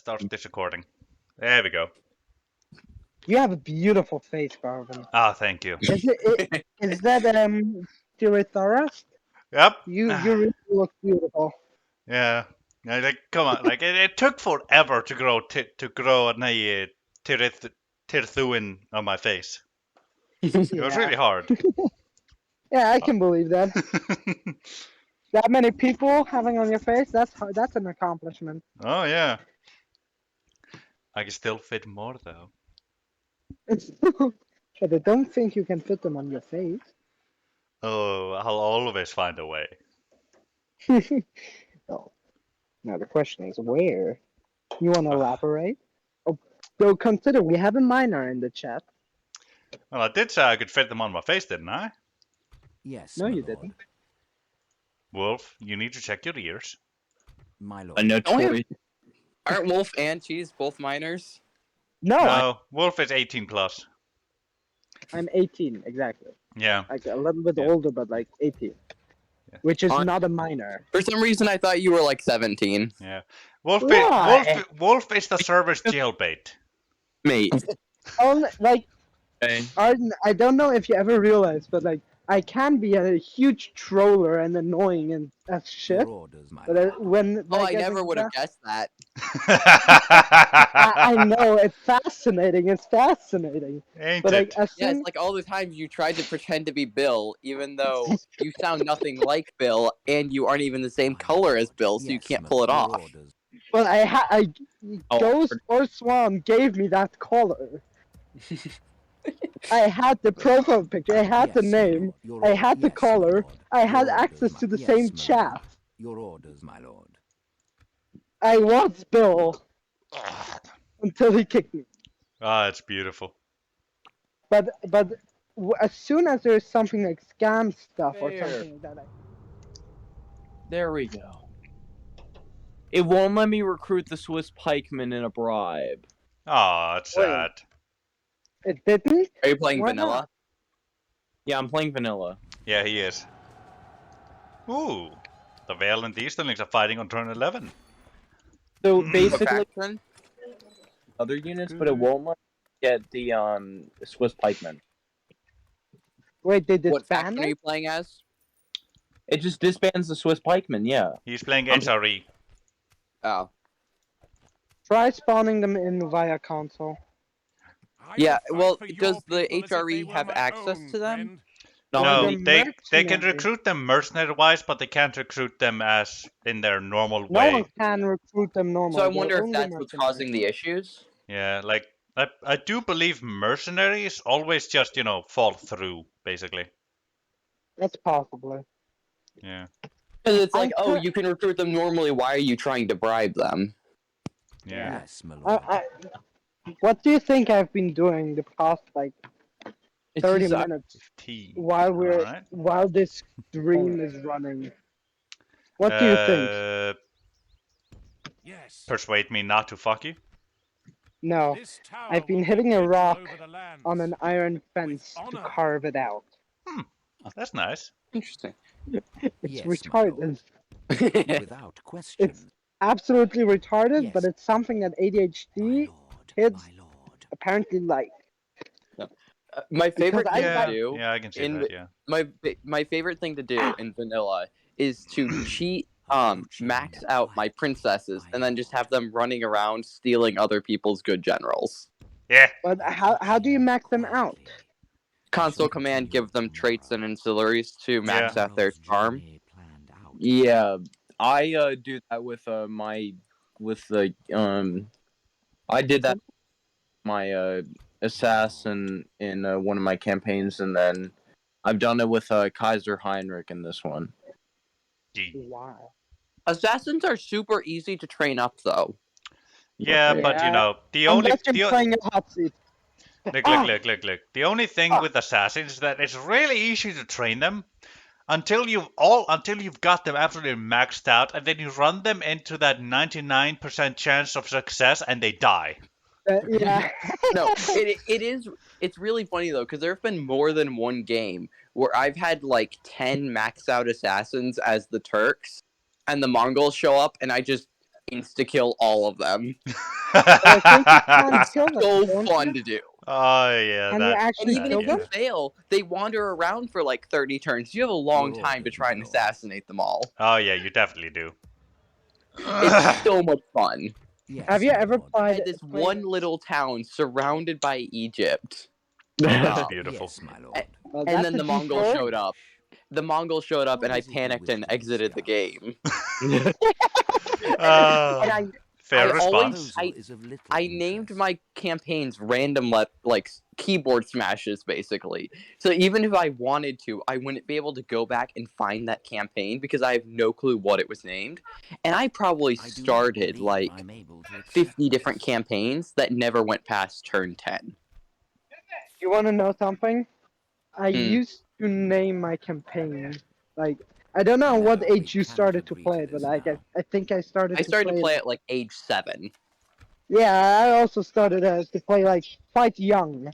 Start this recording. There we go. You have a beautiful face, Garvin. Ah, thank you. Is that Tyrannosaurus? Yep. You really look beautiful. Yeah. Like, come on. Like, it took forever to grow a Tirthuin on my face. It was Yeah. really hard. Yeah, I can believe that. That many people having on your face, that's hard. That's an accomplishment. Oh yeah. I can still fit more though. But I don't think you can fit them on your face. Oh, I'll always find a way. Oh. Now the question is where? You want to elaborate? Oh, so consider we have a miner in the chat. Well, I did say I could fit them on my face, didn't I? Yes, No, my you lord. didn't. Wolf, you need to check your ears. My lord. A no Don't we have- choice. Aren't Wolf and Cheese both minors? No, No, Wolf is 18 plus. I'm 18 exactly. Yeah. Like a little bit Yeah. older, but like 18, Yeah. which is On- not a minor. For some reason, I thought you were like 17. Yeah. Wolf, Why? Wolf is the server's jailbait. Mate. Only like Okay. Arden, I don't know if you ever realized, but like I can be a huge troller and annoying and as shit. Your orders, my But lord. when Oh, like, I as never a would have gra- guessed that. I know it's fascinating. It's fascinating. Ain't But like it? as Yeah, soon it's like all the times you tried to pretend to be Bill, even though you sound nothing like Bill, and you aren't even the same My color as lord. Bill, so you Yes, can't my pull it lord. Your off. orders. well, Oh, Ghost or Swan gave me that color. I had the profile picture. I had the Yes, my name. lord. Your I ord- had the yes, my color. lord. I Your had orders, access my- to the yes, same my chat. lord. Your orders, my lord. I was Bill until he kicked me. Ah, it's beautiful. But as soon as there's something like scam stuff or There. something like that, There we go. It won't let me recruit the Swiss pikeman in a bribe. Ah, it's Wait. sad. it didn't. Are you playing Why vanilla? not? Yeah, I'm playing vanilla. Yeah, he is. Ooh, the Vale and the Easterlings are fighting on turn 11. So What What basically, faction? other units, but it won't let me get the Swiss pikeman. Wait, they What disband faction are it? you playing as? It just disbands the Swiss pikeman. Yeah. He's playing I'm- HRE. Oh. Try spawning them in via console. Yeah, well, does the HRE have access to them? No, they're they can mercenary. recruit them mercenary-wise, but they can't recruit them as in their normal No way. one can recruit them normally. So I They're wonder if only that's what's mercenaries. causing the issues. Yeah, like I do believe mercenaries always just fall through basically. That's possible. Yeah, Because it's I'm like, oh, cur- you can recruit them normally. Why are you trying to bribe them? yeah. Yes, my lord. What do you think I've been doing the past like It's 30 just, minutes 15. Alright. while this stream is running? What do you think? Yes. Persuade me not to fuck you. No, This tower I've been will hitting give a vigil rock over the lands. on an iron fence to honor. carve it out. That's nice. Interesting. It's Yes, my retarded. lord. Without question. Absolutely retarded, but Yes. it's something that My ADHD lord. kids My lord. apparently like. My favorite Because thing Yeah, to do, yeah, I can see in that. Yeah. my favorite thing to do in vanilla is to cheat, Approaching max the out my light, princesses, my and then just have lord. them running around stealing other people's good generals. Yeah. But how do you max them out? Quietly. Console shall command continue give them traits and tomorrow. ancillaries to max Yeah. out their Tomorrow's charm. journey planned out. yeah. I do that with I did that with my assassin in one of my campaigns, and then I've done it with Kaiser Heinrich in this one. Gee. Wow. Assassins are super easy to train up, though. Yeah, but Yeah. the only Unless you're playing a hot seat. look. The only thing with assassins is that it's really easy to train them until you've got them absolutely maxed out, and then you run them into that 99% chance of success, and they die. Yeah. No, it's really funny though, because there have been more than one game where I've had like 10 maxed out assassins as the Turks, and the Mongols show up, and I just insta kill all of them. I think you can kill them, So don't fun you? to do. Oh yeah, Can you that. actually And even kill if you them? fail, they wander around for like 30 turns. You have a long Lord time to of try and Lords. assassinate them all. Oh yeah, you definitely do. It's so much fun. Yes, Have you my ever lord. I played had this one little town surrounded by Egypt. Oh, that's Oh, beautiful. Yes, my lord. Well, and that's then a the deep Mongols story. showed up. The Mongols showed up, What and I is it you panicked wish and to exited the discuss? game. Uh, And I fair I always- response. Proposal is of little I named interest. my campaigns random like keyboard smashes basically. So even if I wanted to, I wouldn't be able to go back and find that campaign because I have no clue what it was named. And I probably I do not started believe like I'm able to accept 50 different this. campaigns that never went past turn 10. You want to know something? I Hmm. used to name my campaign. Like, I don't know No, what we age you cannot started to agree play to it, but this like, now. I think I started I started to play it. at like age 7. Yeah, I also started to play like quite young.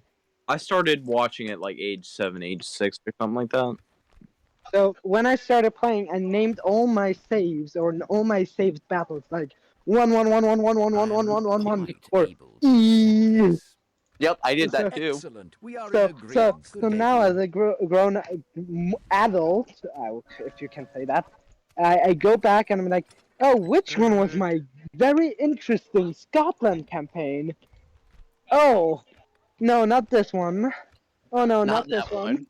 I started watching it like age 7, age 6, or something like that. So when I started playing, I named all my saves or all my saved battles like 1 Quite or able to E. settle this. Yep, I did that too. Excellent. We are in So agreement. Good day now to as you. a grown adult, if you can say that, I go back and I'm like, oh, which one was my very interesting Scotland campaign? Oh, no, not this one. Oh no, not this that one.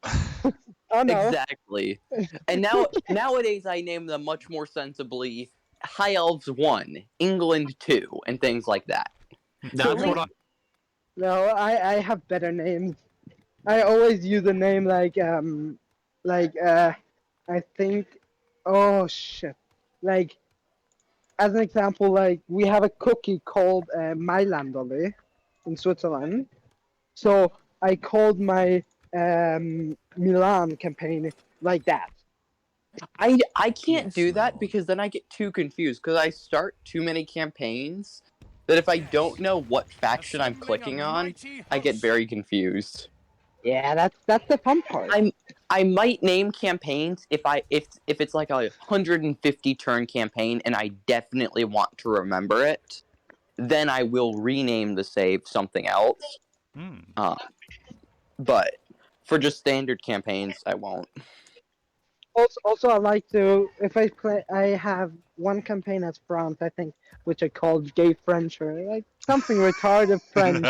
Oh no. Exactly. And nowadays I name them much more sensibly High Elves 1, England 2, and things like that. That's what I. No, I have better names. I always use a name like I think, oh shit, like as an example, like we have a cookie called Mailandoli in Switzerland. So I called my Milan campaign like that. I can't Yes, do my that lord. because then I get too confused because I start too many campaigns that if I don't know what faction I'm Assembling a clicking on, mighty I get host. very confused. Yeah, that's the fun part. I might name campaigns if it's like a 150 turn campaign and I definitely want to remember it, then I will rename the save something else. Hmm. But for just standard campaigns, I won't. Also, I like to if I play. I have one campaign as France, I think, which I called Gay French or like something retarded French,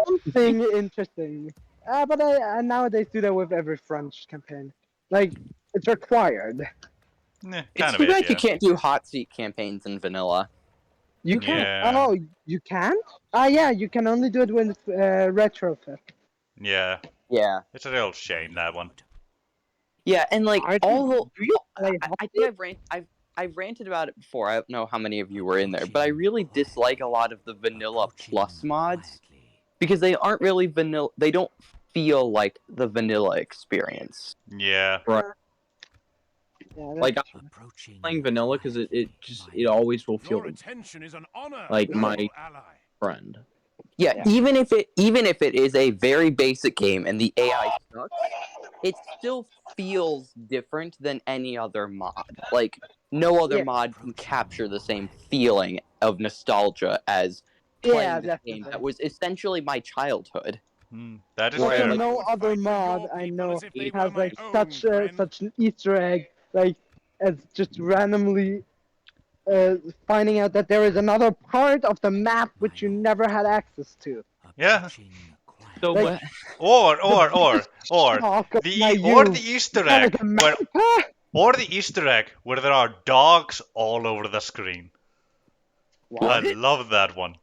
something interesting. But I nowadays do that with every French campaign. Like it's required. Kind It's of too it, bad yeah. you can't do hot seat campaigns in vanilla. You can. Yeah. Oh, you can? Yeah, you can only do it with retrofit. Yeah. Yeah. It's a real shame, that one. Yeah, and like Are all you the real? I think I've ranted about it before. I don't know how many of you were in there, but I really dislike a lot of the vanilla plus mods because they aren't really vanilla. They don't feel like the vanilla experience. Yeah. Yeah, Like, I'm Approaching playing vanilla because it quietly. always will feel Your attention is an honor, like noble my- ally. friend. Yeah, Yeah. even if it is a very basic game and the AI sucks, it still feels different than any other mod. Like no other Yeah. mod can capture the same feeling of nostalgia as playing Yeah, this game definitely. that was essentially my childhood. That is Where, fair. like, no I would other fight for mod your I people know as if they has were my like own, such friend. such an Easter egg, like as just randomly finding out that there is another part of the map which you never had access to. Yeah. Approaching quietly. So, Like, Or Shock of the my the youth. Easter That was egg a where map. the Easter egg where there are dogs all over the screen. I What? love that one.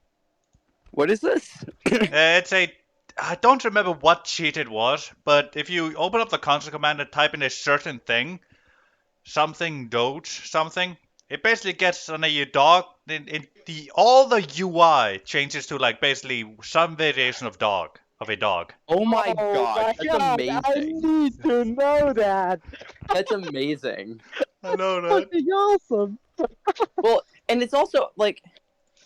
What is this? It's a I don't remember what cheat it was, but if you open up the console command and type in a certain thing, something doge something, it basically gets on a dog. All the UI changes to like basically some variation of a dog. Oh my Oh gosh, my that's god, amazing. I need to know that. That's amazing. I know that. Fucking awesome. Well, and it's also like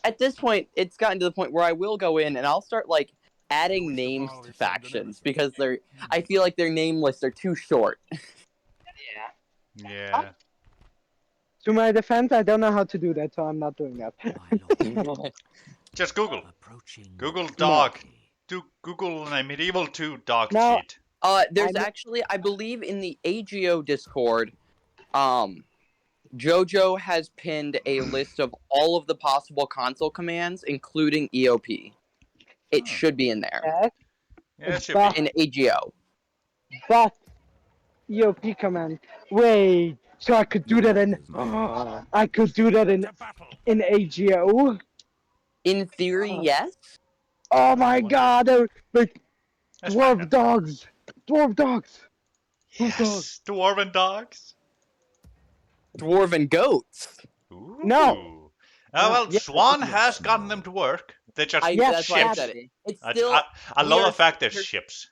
at this point it's gotten to the point where I will go in and I'll start like adding names to factions because I feel like their name lists are too short. Yeah. To my defense, I don't know how to do that, so I'm not doing that. My lord. Just Google. Approaching Google more dog. quickly. Do Google a medieval 2 dog No. cheat. There's I'm- actually, I believe, in the AGO Discord, Jojo has pinned a list of all of the possible console commands, including EOP. It Oh. should be in there. Yes, Yeah, it should But- be. In AGO. but EOP command. Wait, so I could do that in. I could do that To battle. in AGO. In theory, yes. Oh my god, they're like That's fine dwarf then. dogs. Dwarf dogs. Dwarf dogs. Yes, dwarven dogs. Dwarven goats. Ooh. No. Well, Yeah. Swan has gotten them to work. They just Yeah, That's why I ships. said it. It's I, still. I we love are the fact they're here- ships.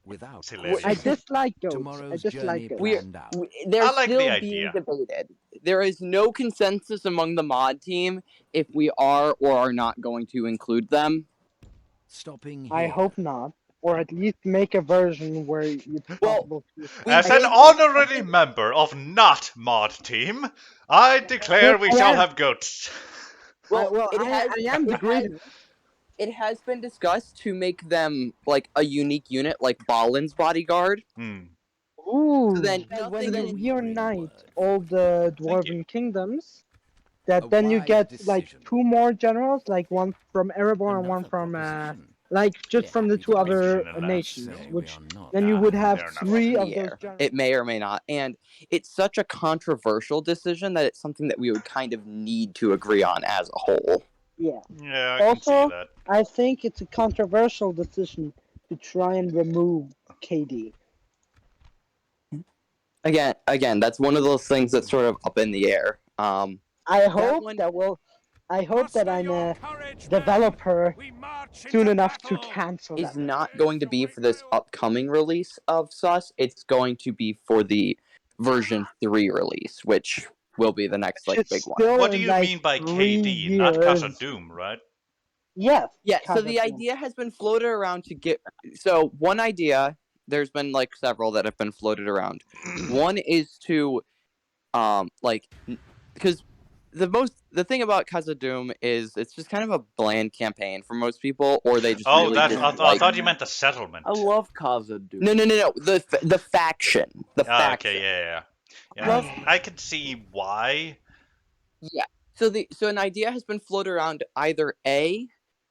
Without It's hilarious. I dislike goats. I tomorrow's dislike journey goats. planned out. They're I like the still being idea. debated. There is no consensus among the mod team if we are or are not going to include them. Stopping I here. hope not, or at least make a version where it's Well, possible to. As I an think- honorary member of not mod team, I declare we shall have goats. I am the greatest. It has been discussed to make them like a unique unit, like Balin's bodyguard. Hmm. Ooh. then when nothing- you reunite all the Thank you. dwarven kingdoms, that A then you wise get like decision. 2 more generals, like one from Erebor and one Another from proposition. like just from the Happy 2 to other mention that. nations, Say we which are not then you Nah, would have they're not 3 in of the those air. generals. It may or may not, and it's such a controversial decision that it's something that we would kind of need to agree on as a whole. Yeah, Yeah, I can Also- see that. I think it's a controversial decision to try and remove KD. Again, that's one of those things that's sort of up in the air. I hope one- that will. I hope that Muster I'm your a courage, developer men. We march soon into enough to battle. cancel Is that. not going to be for this upcoming release of Sus. It's going to be for the version 3 release, which will be the next like It's big one. still What do in, you like, mean by 3 KD? Not Casa years. Doom, right? Yes. Yeah, so Casa the Doom. idea has been floated around to get. So one idea, there's been like several that have been floated around. One is to, because the thing about Casa Doom is it's just kind of a bland campaign for most people, or they just Oh, really that's. dislike. I thought you meant the settlement. I love Kaza Doom. No, the faction, the Ah, faction. okay, yeah. Well- I can see why. So an idea has been floated around either A,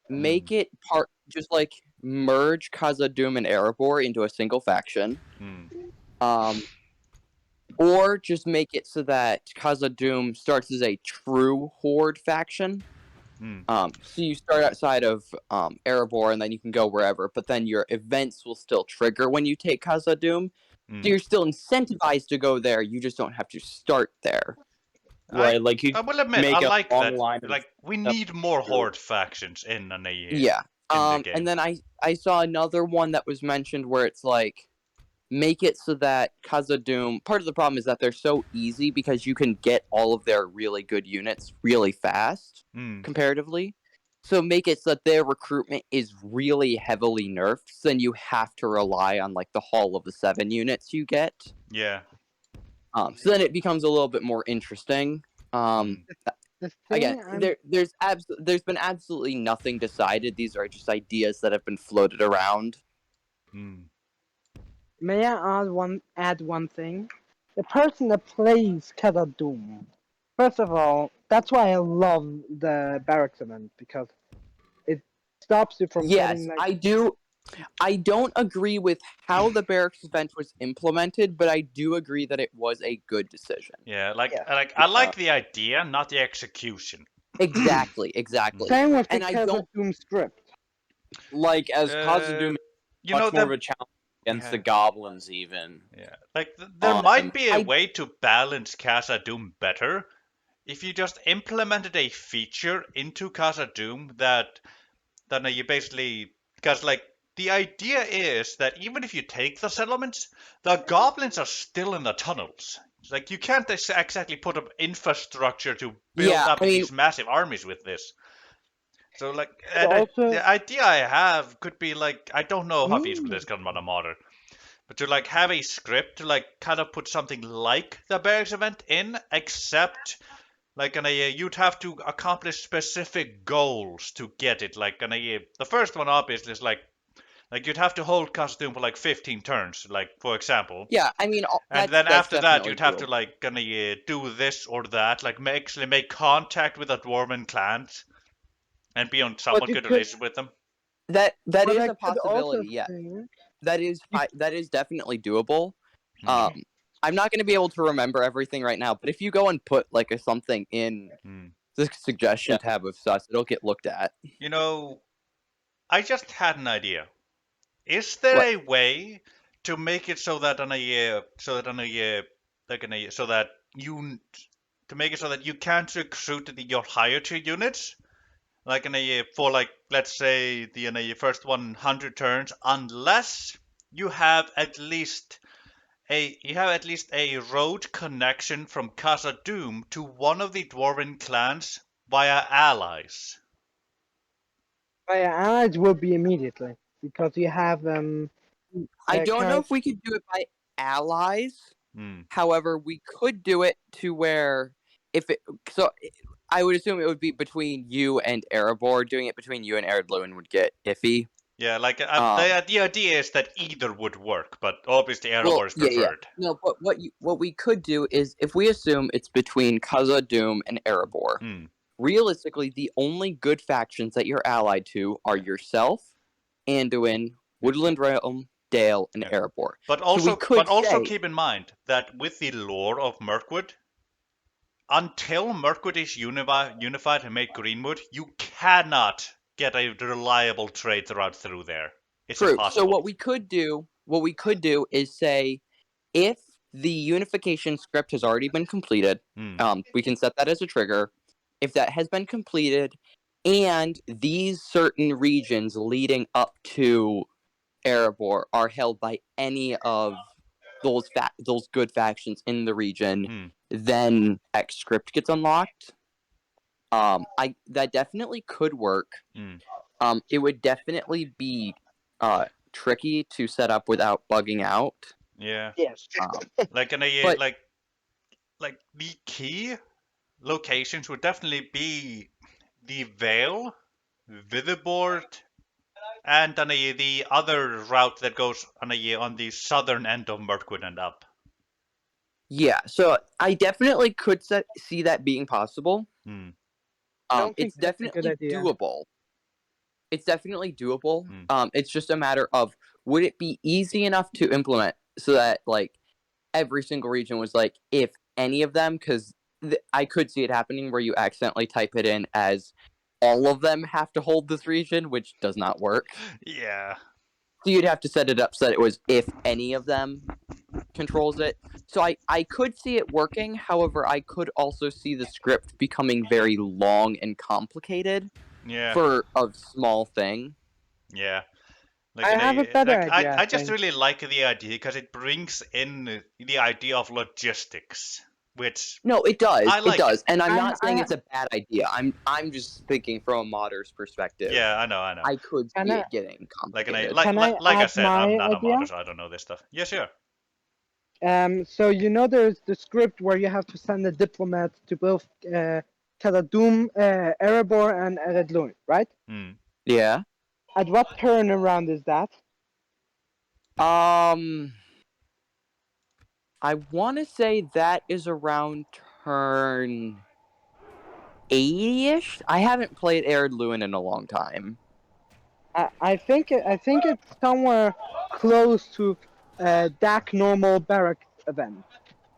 make it part just like merge Casa Doom and Erebor into a single faction. Hmm. Or just make it so that Casa Doom starts as a true Horde faction. Hmm. So you start outside of Erebor and then you can go wherever, but then your events will still trigger when you take Casa Doom. Hmm. So you're still incentivized to go there, you just don't have to start there. Right, like you I will admit, make I a like long that. line of Like, we stuff need more to do. Horde factions in an AE. Yeah. the game. And then I saw another one that was mentioned where it's like, make it so that Casa Doom. Part of the problem is that they're so easy because you can get all of their really good units really fast Hmm. comparatively. So make it so that their recruitment is really heavily nerfed. So then you have to rely on like the Hall of the 7 units you get. Yeah. So then it becomes a little bit more interesting. Hmm. The thing Again, I'm- there's been absolutely nothing decided. These are just ideas that have been floated around. Hmm. May I add one thing? The person that plays Casa Doom. First of all, that's why I love the barracks event, because it stops you from Yes, getting like I do. I don't agree with how the barracks event was implemented, but I do agree that it was a good decision. Yeah, like, Yeah. I like the idea, not the execution. Exactly. same with the And I Casa don't- Doom script. like as Kaza Doom is You much know, more the, of a challenge against Yeah. the goblins even. yeah, like there might be a I- way to balance Casa Doom better if you just implemented a feature into Casa Doom that you basically, because like the idea is that even if you take the settlements, the goblins are still in the tunnels. It's like you can't exactly put up infrastructure to build Yeah, up I mean- these massive armies with this. So like also- the idea I have could be like, I don't know how Ooh. feasible this can run a modder, But to like have a script to like kind of put something like the barracks event in, except like you'd have to accomplish specific goals to get it. Like the first one obviously is like you'd have to hold costume for like 15 turns, like for example. Yeah, I mean, And that's, then that's after that, definitely you'd have to doable. like do this or that, like actually make contact with the dwarven clans and be on somewhat you good could- relations with them. That But is I a could also possibility. Yeah, think- that is definitely doable. Hmm. I'm not going to be able to remember everything right now, but if you go and put like something in Hmm. the suggestion tab of sus, it'll get looked at. You know, I just had an idea. Is there What? a way to make it so that you can't recruit your higher tier units, like for like let's say the first 100 turns, unless you have at least a road connection from Casa Doom to one of the dwarven clans via allies. My allies will be immediately because you have I don't know character- if we could do it by allies. Hmm. However, we could do it to where I would assume it would be between you and Erebor. Doing it between you and Eredluin would get iffy. Yeah, like Um, the idea is that either would work, but obviously Erebor Well, is yeah, preferred. No, but what we could do is if we assume it's between Kaza Doom and Erebor, Hmm. realistically, the only good factions that you're allied to are yourself, Anduin, Woodland Realm, Dale, and Yeah. Erebor. But we also, could say- keep in mind that with the lore of Mirkwood, until Mirkwood is unified and made Greenwood, you cannot get a reliable trade route through there. It's True. impossible. So what we could do is say, if the unification script has already been completed, Hmm. we can set that as a trigger. If that has been completed, and these certain regions leading up to Erebor are held by any of those good factions in the region, Hmm. then X script gets unlocked. That definitely could work. Hmm. It would definitely be tricky to set up without bugging out. Yeah. Yes. Like But- like the key locations would definitely be the Vale, Witherboard, and the other route that goes on the southern end of Mirkwood and up. Yeah, so I definitely could see that being possible. Hmm. I don't think It's that's a good definitely idea. doable. It's definitely doable. Hmm. It's just a matter of would it be easy enough to implement so that like every single region was like if any of them, because I could see it happening where you accidentally type it in as all of them have to hold this region, which does not work. Yeah. So you'd have to set it up so that it was if any of them controls it. So I could see it working. However, I could also see the script becoming very long and complicated Yeah. for a small thing. Yeah. I have a better idea, I I just think. really like the idea because it brings in the idea of logistics, which No, it does. I like it does. And I'm I- not saying I- it's a bad idea. I'm just thinking from a modder's perspective. yeah, I know. I could see Can I- it getting Like complicated. Can I I add said, I'm my not a idea? modder, so I don't know this stuff. Yeah, sure. So there's the script where you have to send a diplomat to both Khazad-dûm, Erebor, and Eredluin, right? Hmm. Yeah. At what turn around is that? I want to say that is around turn 80-ish. I haven't played Eredluin in a long time. I think it's somewhere close to DAC normal barrack event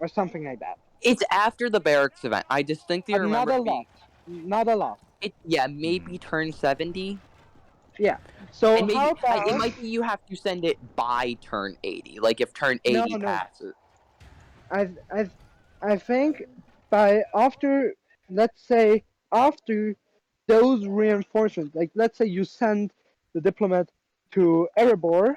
or something like that. It's after the barracks event. I distinctly But not remember a it being. lot. Not a lot. Maybe turn 70. So And maybe how about it might be you have to send it by turn 80. Like if turn 80 No. passes. I think by after, let's say after those reinforcements, like let's say you send the diplomat to Erebor,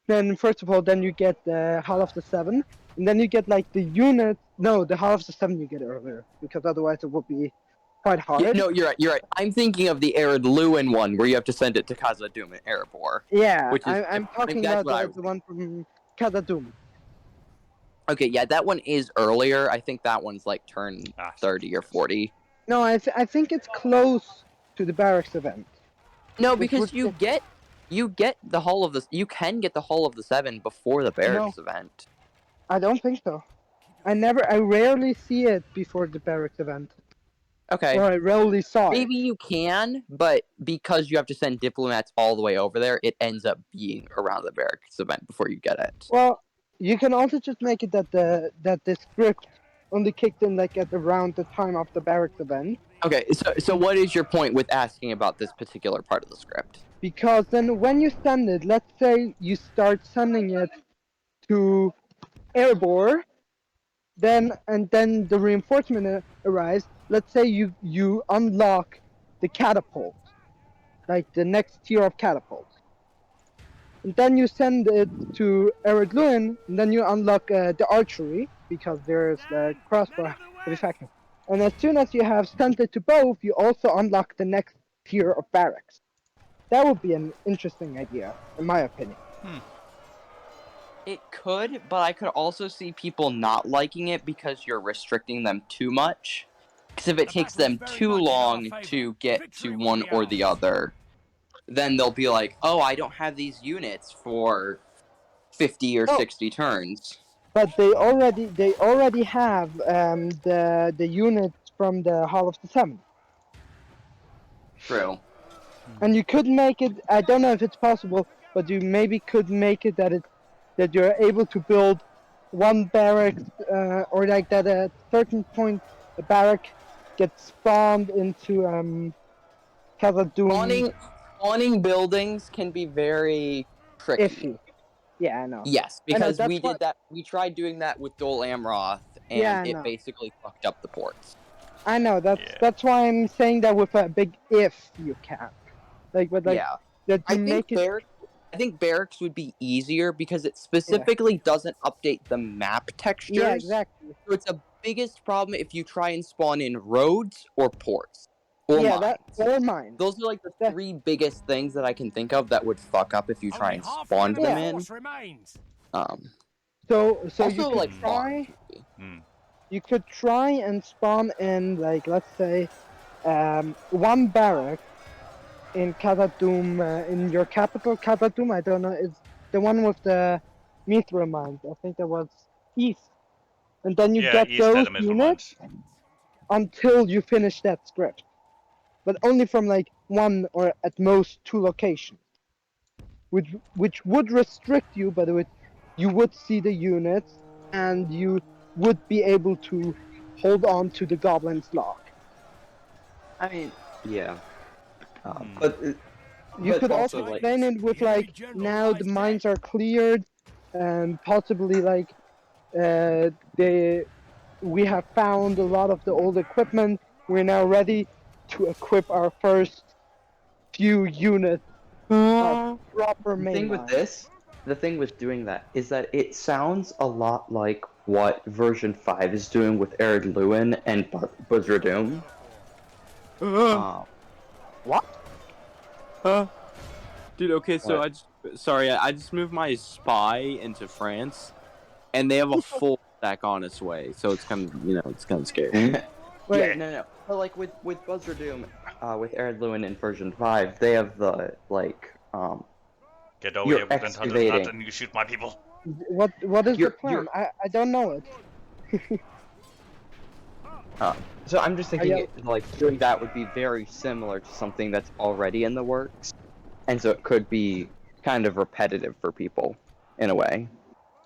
then first of all, then you get the Hall of the Seven, and then you get like the unit. No, the Hall of the Seven you get earlier because otherwise it would be quite hard. Yeah, no, you're right. I'm thinking of the Eredluin one where you have to send it to Khazad-dûm and Erebor. Yeah, which is I'm talking that's about what I the one from Khazad-dûm. Okay, yeah, that one is earlier. I think that one's like turn Ah. 30 or 40. No, I think it's close to the barracks event. No, Which because would you get the Hall of the you can get the Hall of the Seven before the barracks event. I don't think so. I rarely see it before the barracks event. Okay. Or I rarely saw Maybe it. you can, but because you have to send diplomats all the way over there, it ends up being around the barracks event before you get it. Well, you can also just make it that the script only kicked in like at around the time of the barracks event. Okay, so what is your point with asking about this particular part of the script? Because then when you send it, let's say you start sending it to Erebor, then the reinforcement arrives. Let's say you unlock the catapult, like the next tier of catapults. And then you send it to Ered Luin, and then you unlock the archery, because there's the crossbow effect. And as soon as you have sent it to both, you also unlock the next tier of barracks. That would be an interesting idea, in my opinion. It could, but I could also see people not liking it because you're restricting them too much. Because if it takes them too long to get to one or the other, then they'll be like, oh, I don't have these units for 50 or 60 turns. But they already have the units from the Hall of the Seven. True. And you could make it, I don't know if it's possible, but you maybe could make it that you're able to build one barrack, or like that at a certain point a barrack gets spawned into Khazad-dûm. Spawning buildings can be very tricky. Iffy. Yeah, I know. Yes, because that's we what- did that. We tried doing that with Dol Amroth, and Yeah, I it know. basically fucked up the ports. I know, Yeah. that's why I'm saying that with a big if you can. Like, but like, Yeah, that you I make think it... I think barracks would be easier because it specifically doesn't update the map textures. Yeah, exactly. So it's a biggest problem if you try and spawn in roads or ports or Yeah, mines. or mine. Those are like the That- three biggest things that I can think of that would fuck up if you try and Only half spawn of the them Yeah. in. force remains. So Also, you could like, try... Hmm. You could try and spawn in, like, let's say, one barrack in Khazad-dûm, in your capital, Khazad-dûm. I don't know, it's the one with the Mithril mines. I think that was east. And then you Yeah, get East had those the middle units ones. until you finish that script. But only from, like, one or at most two locations. Which would restrict you, but you would see the units, and you would be able to hold on to the Goblin's Lock. I mean, yeah. Hmm. But You But could also, also like, explain it with like, now the mines are cleared, and possibly like, we have found a lot of the old equipment. We're now ready to equip our first few units of proper the thing with mainline. this, the thing with doing that is that it sounds a lot like what version 5 is doing with Ered Luin and Buzzra-Doom. What? Dude, okay, so What? I just moved my spy into France, and they have a full stack on its way, so it's kind of, it's kind of scary. Wait. Yeah, no. But like with Buzzra-Doom, with Ered Luin in version 5, they have the Get over You're here with excavating. and you shoot my people. What is the You're- plan? I don't know it. So I'm just thinking, yeah. like, doing that would be very similar to something that's already in the works, and so it could be kind of repetitive for people, in a way.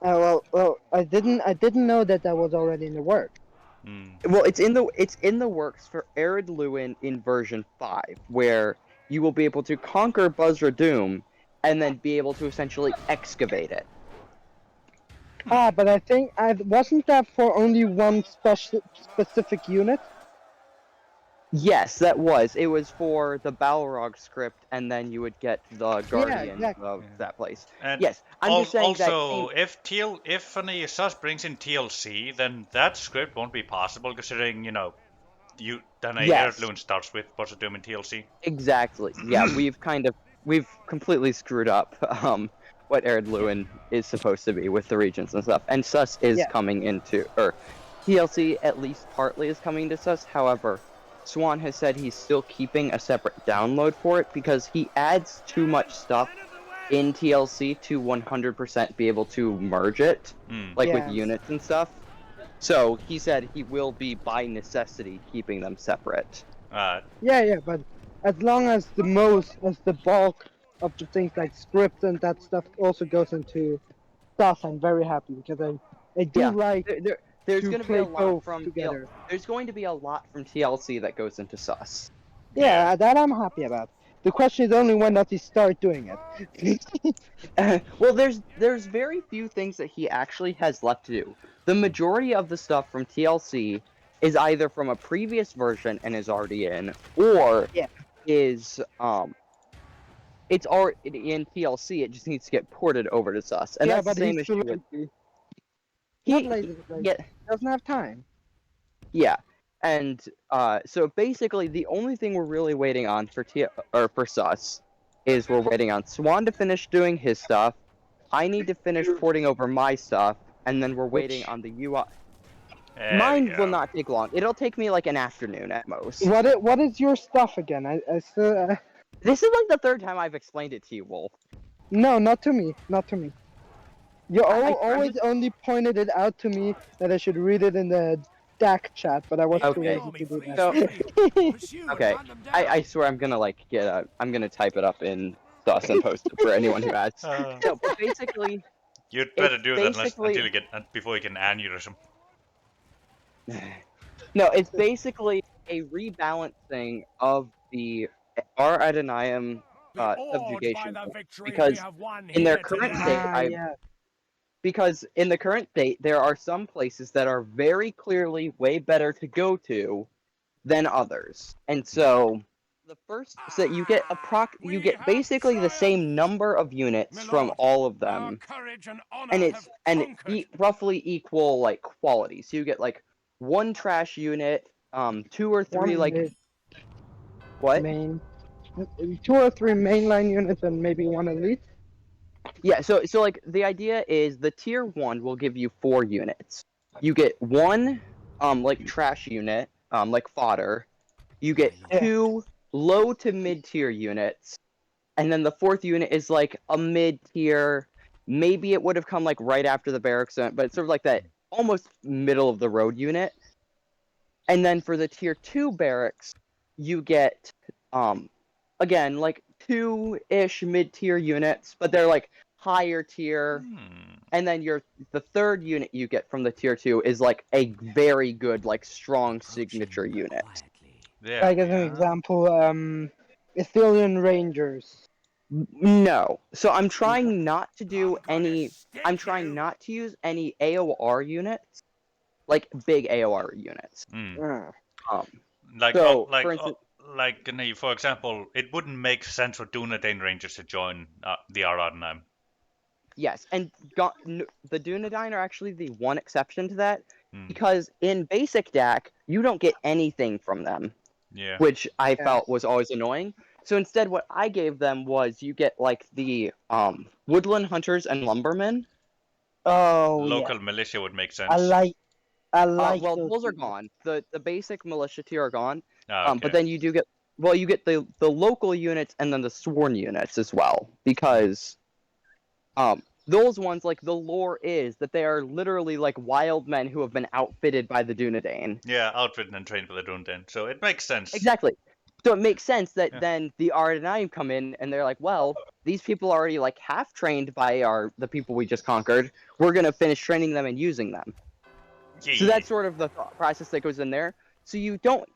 Well, I didn't know that was already in the work. Hmm. Well, it's in the works for Ered Luin in version 5, where you will be able to conquer Buzzra-Doom, and then be able to essentially excavate it. But I think wasn't that for only one specific unit? Yes, that was. It was for the Balrog script, and then you would get the Guardian exactly. of that place. And Yes, I'm just saying also, that. if an ESS brings in TLC, then that script won't be possible, considering then a Yes. Ered Luin starts with Buzzra-Doom in TLC. Exactly. Yeah, we've completely screwed up what Erd Lewin is supposed to be with the regions and stuff. And Sus is Yeah. coming into, or TLC at least partly is coming to Sus. However, Swan has said he's still keeping a separate download for it because he adds too much stuff in TLC to 100% be able to merge it, like Yeah. with units and stuff. So he said he will be by necessity keeping them separate. Yeah, but as long as the bulk of the things like script and that stuff also goes into stuff, I'm very happy because I do Yeah. like There's to going to be a play lot both from together. there's going to be a lot from TLC that goes into Sus. Yeah, that I'm happy about. The question is only when does he start doing it? Well, there's very few things that he actually has left to do. The majority of the stuff from TLC is either from a previous version and is already in, or Yeah. is it's already in TLC. It just needs to get ported over to Sus, and yeah, that's the but same he's issue too with lazy. he. Not lazy, but Yeah, doesn't have time. yeah, and so basically the only thing we're really waiting on for for Sus is we're waiting on Swan to finish doing his stuff. I need to finish porting over my stuff, and then we're waiting on the UI. Mine will not take long. It'll take me like an afternoon at most. What is your stuff again? I still This is like the third time I've explained it to you, Wolf. no, not to me, not to me. You I'm always only pointed it out to me that I should read it in the DAC chat, but I was too Okay. lazy to do that. So- Okay, I swear I'm gonna like I'm gonna type it up in Sus and post it for anyone who asks. No, but basically, You'd better It's do that basically- until you get before you get an aneurysm. no, it's basically a rebalancing of the R Adonium subjugation. because in their current state, because in the current state, there are some places that are very clearly way better to go to than others, and so the first so you get basically the same number of units from all of them, and it's roughly equal like quality. So you get like one trash unit, 2 or 3 like what? Main, 2 or 3 mainline units and maybe 1 elite. Yeah, so like the idea is the tier 1 will give you 4 units. You get 1 like trash unit, like fodder. You get 2 low to mid tier units. And then the 4th unit is like a mid tier. Maybe it would have come like right after the barracks unit, but it's sort of like that almost middle of the road unit. And then for the tier 2 barracks, you get again like 2-ish mid-tier units, but they're like higher tier. And then the 3rd unit you get from the tier 2 is like a very good, like strong signature unit. Yeah. Like as an example, Ithilien Rangers. No. So I'm trying not to do any. I'm trying not to use any AOR units, like big AOR units. Like, So, like, for instance- for example, it wouldn't make sense for Dunedain Rangers to join the Aradnheim. Yes, and the Dunedain are actually the one exception to that, Hmm. because in basic DAC, you don't get anything from them, Yeah. which I felt was always annoying. So instead, what I gave them was you get like the Woodland Hunters and Lumbermen. Oh, Local militia would make sense. I like Well, those are units. gone. The basic militia tier are gone. Ah, okay. But then you do get you get the local units and then the sworn units as well, because those ones, like, the lore is that they are literally like wild men who have been outfitted by the Dunedain. Yeah, outfitted and trained for the Dunedain, so it makes sense. Exactly. So it makes sense that Yeah. then the Ardenaim come in and they're like, well, these people are already like half trained by the people we just conquered. We're gonna finish training them and using them. Yeah. So that's sort of the thought process that goes in there. So you don't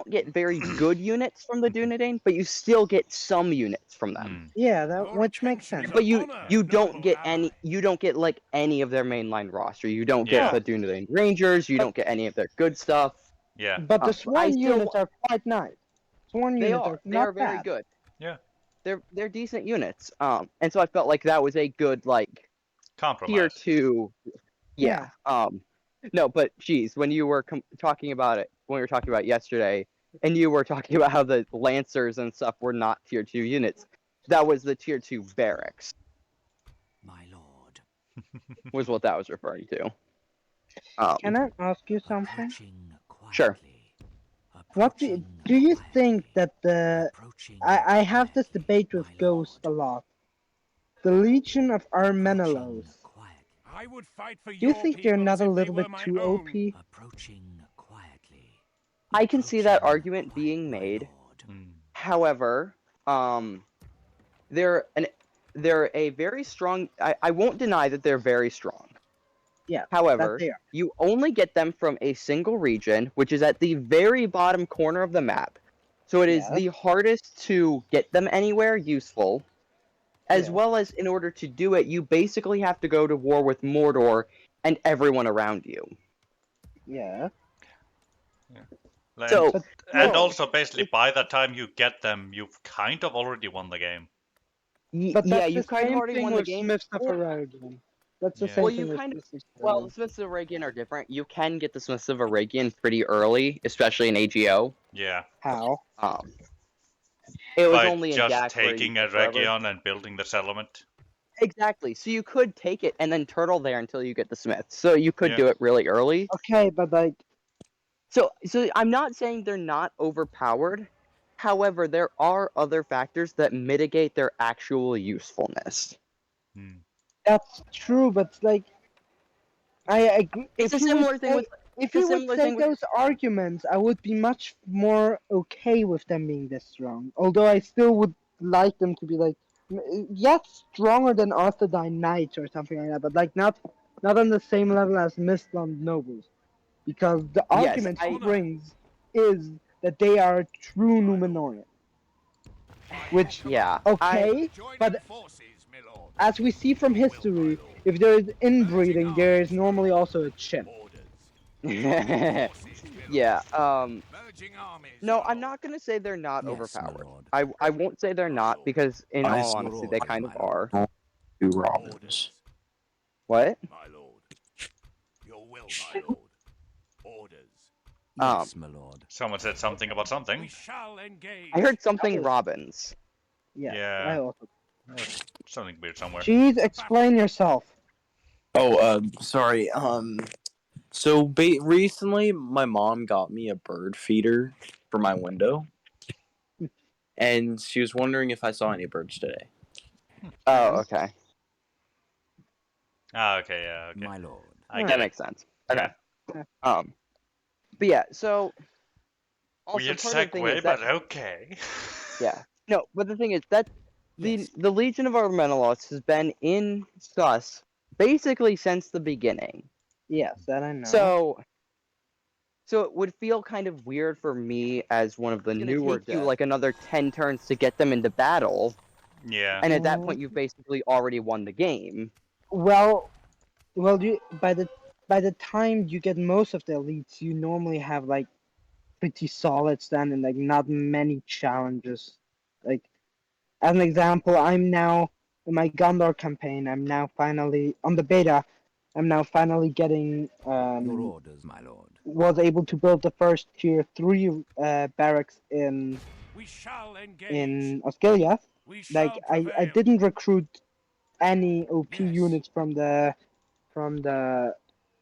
get very good units from the Dunedain, but you still get some units from them. Yeah, which makes sense. But you don't get like any of their mainline roster. You don't Yeah. get the Dunedain Rangers. You don't get any of their good stuff. Yeah. But the I sworn still- units are quite nice. Sworn They units are. are They not are very bad. good. Yeah. They're decent units. And so I felt like that was a good like Compromise. tier 2. Yeah. No, but geez, when you were talking about it, when we were talking about it yesterday, and you were talking about how the Lancers and stuff were not tier 2 units, that was the tier 2 barracks. was what that was referring to. Can I ask you something? Approaching Sure. quietly. What do you think that the Approaching I have this debate with my Ghost a lord. lot. The Legion of Armenelos. I would fight for Do you think they're people not as a if they little were bit my too own. OP? Approaching quietly. I can see that Approaching argument being quietly, my made. lord. Hmm. However, they're a very strong. I won't deny that they're very strong. Yeah, However, they are. you only get them from a single region, which is at the very bottom corner of the map. So it is Yes. the hardest to get them anywhere useful. As Yeah. well as, in order to do it, you basically have to go to war with Mordor and everyone around you. Yeah. So, But And no, also, basically, by the time you get them, you've kind of already won the game. But yeah, that's you've the kind of same already thing won the with game. Smiths of or- Aragon. That's the Yeah. same Well, thing you with kind of. Smiths of Well, Aragon. the Smiths of Aragon are different. You can get the Smiths of Aragon pretty early, especially in AGO. Yeah. How? It was By only in just DAC where you taking a took forever. region and building the settlement. Exactly. So you could take it and then turtle there until you get the Smiths. So you could Yeah. do it really early. Okay, but like, So I'm not saying they're not overpowered. However, there are other factors that mitigate their actual usefulness. Hmm. that's true, but like, I agree. It's If a you would similar thing say- with If it's a you would similar say thing with- those arguments, I would be much more okay with them being this strong. Although I still would like them to be like, yes, stronger than Arthedain Knights or something like that, but like not on the same level as Mistland Nobles, because the Yes, argument he brings is that they are true Numenorian. Which, Yeah. okay, but as we see from history, if there is inbreeding, there is normally also a chimp. Yeah. No, I'm not gonna say they're not Yes, overpowered. my lord. I won't say they're not because, in I all see. honesty, they kind of My lord. are. Two Robins. What? My lord. Your will, my lord. Orders. Yes, my lord. Someone said something about We something. shall engage. I heard something Robins. Yeah. Yeah. I also. Something weird somewhere. Jeez, explain yourself. Oh, sorry. So recently my mom got me a bird feeder for my window, and she was wondering if I saw any birds today. Oh, okay. Ah, okay, yeah, okay. My lord. I Yeah. get That it. makes sense. Okay. Yeah. But yeah, so also Weird part of the thing segue, is that, but okay. yeah. No, but the thing is that the Legion of Armenelos has been in Sus basically since the beginning. Yes, that I know. So it would feel kind of weird for me as one of the newer take you you like another 10 turns to get them into battle, Yeah. and at that Mm. point you've basically already won the game. well, you by the time you get most of the elites, you normally have like pretty solid stand and like not many challenges. Like as an example, I'm now in my Gondor campaign. I'm now finally on the beta. I'm now finally getting Your orders, my lord. was able to build the first tier 3 barracks in We shall engage. Osgiliath. We shall Like I prevail. didn't recruit any OP Yes. units from the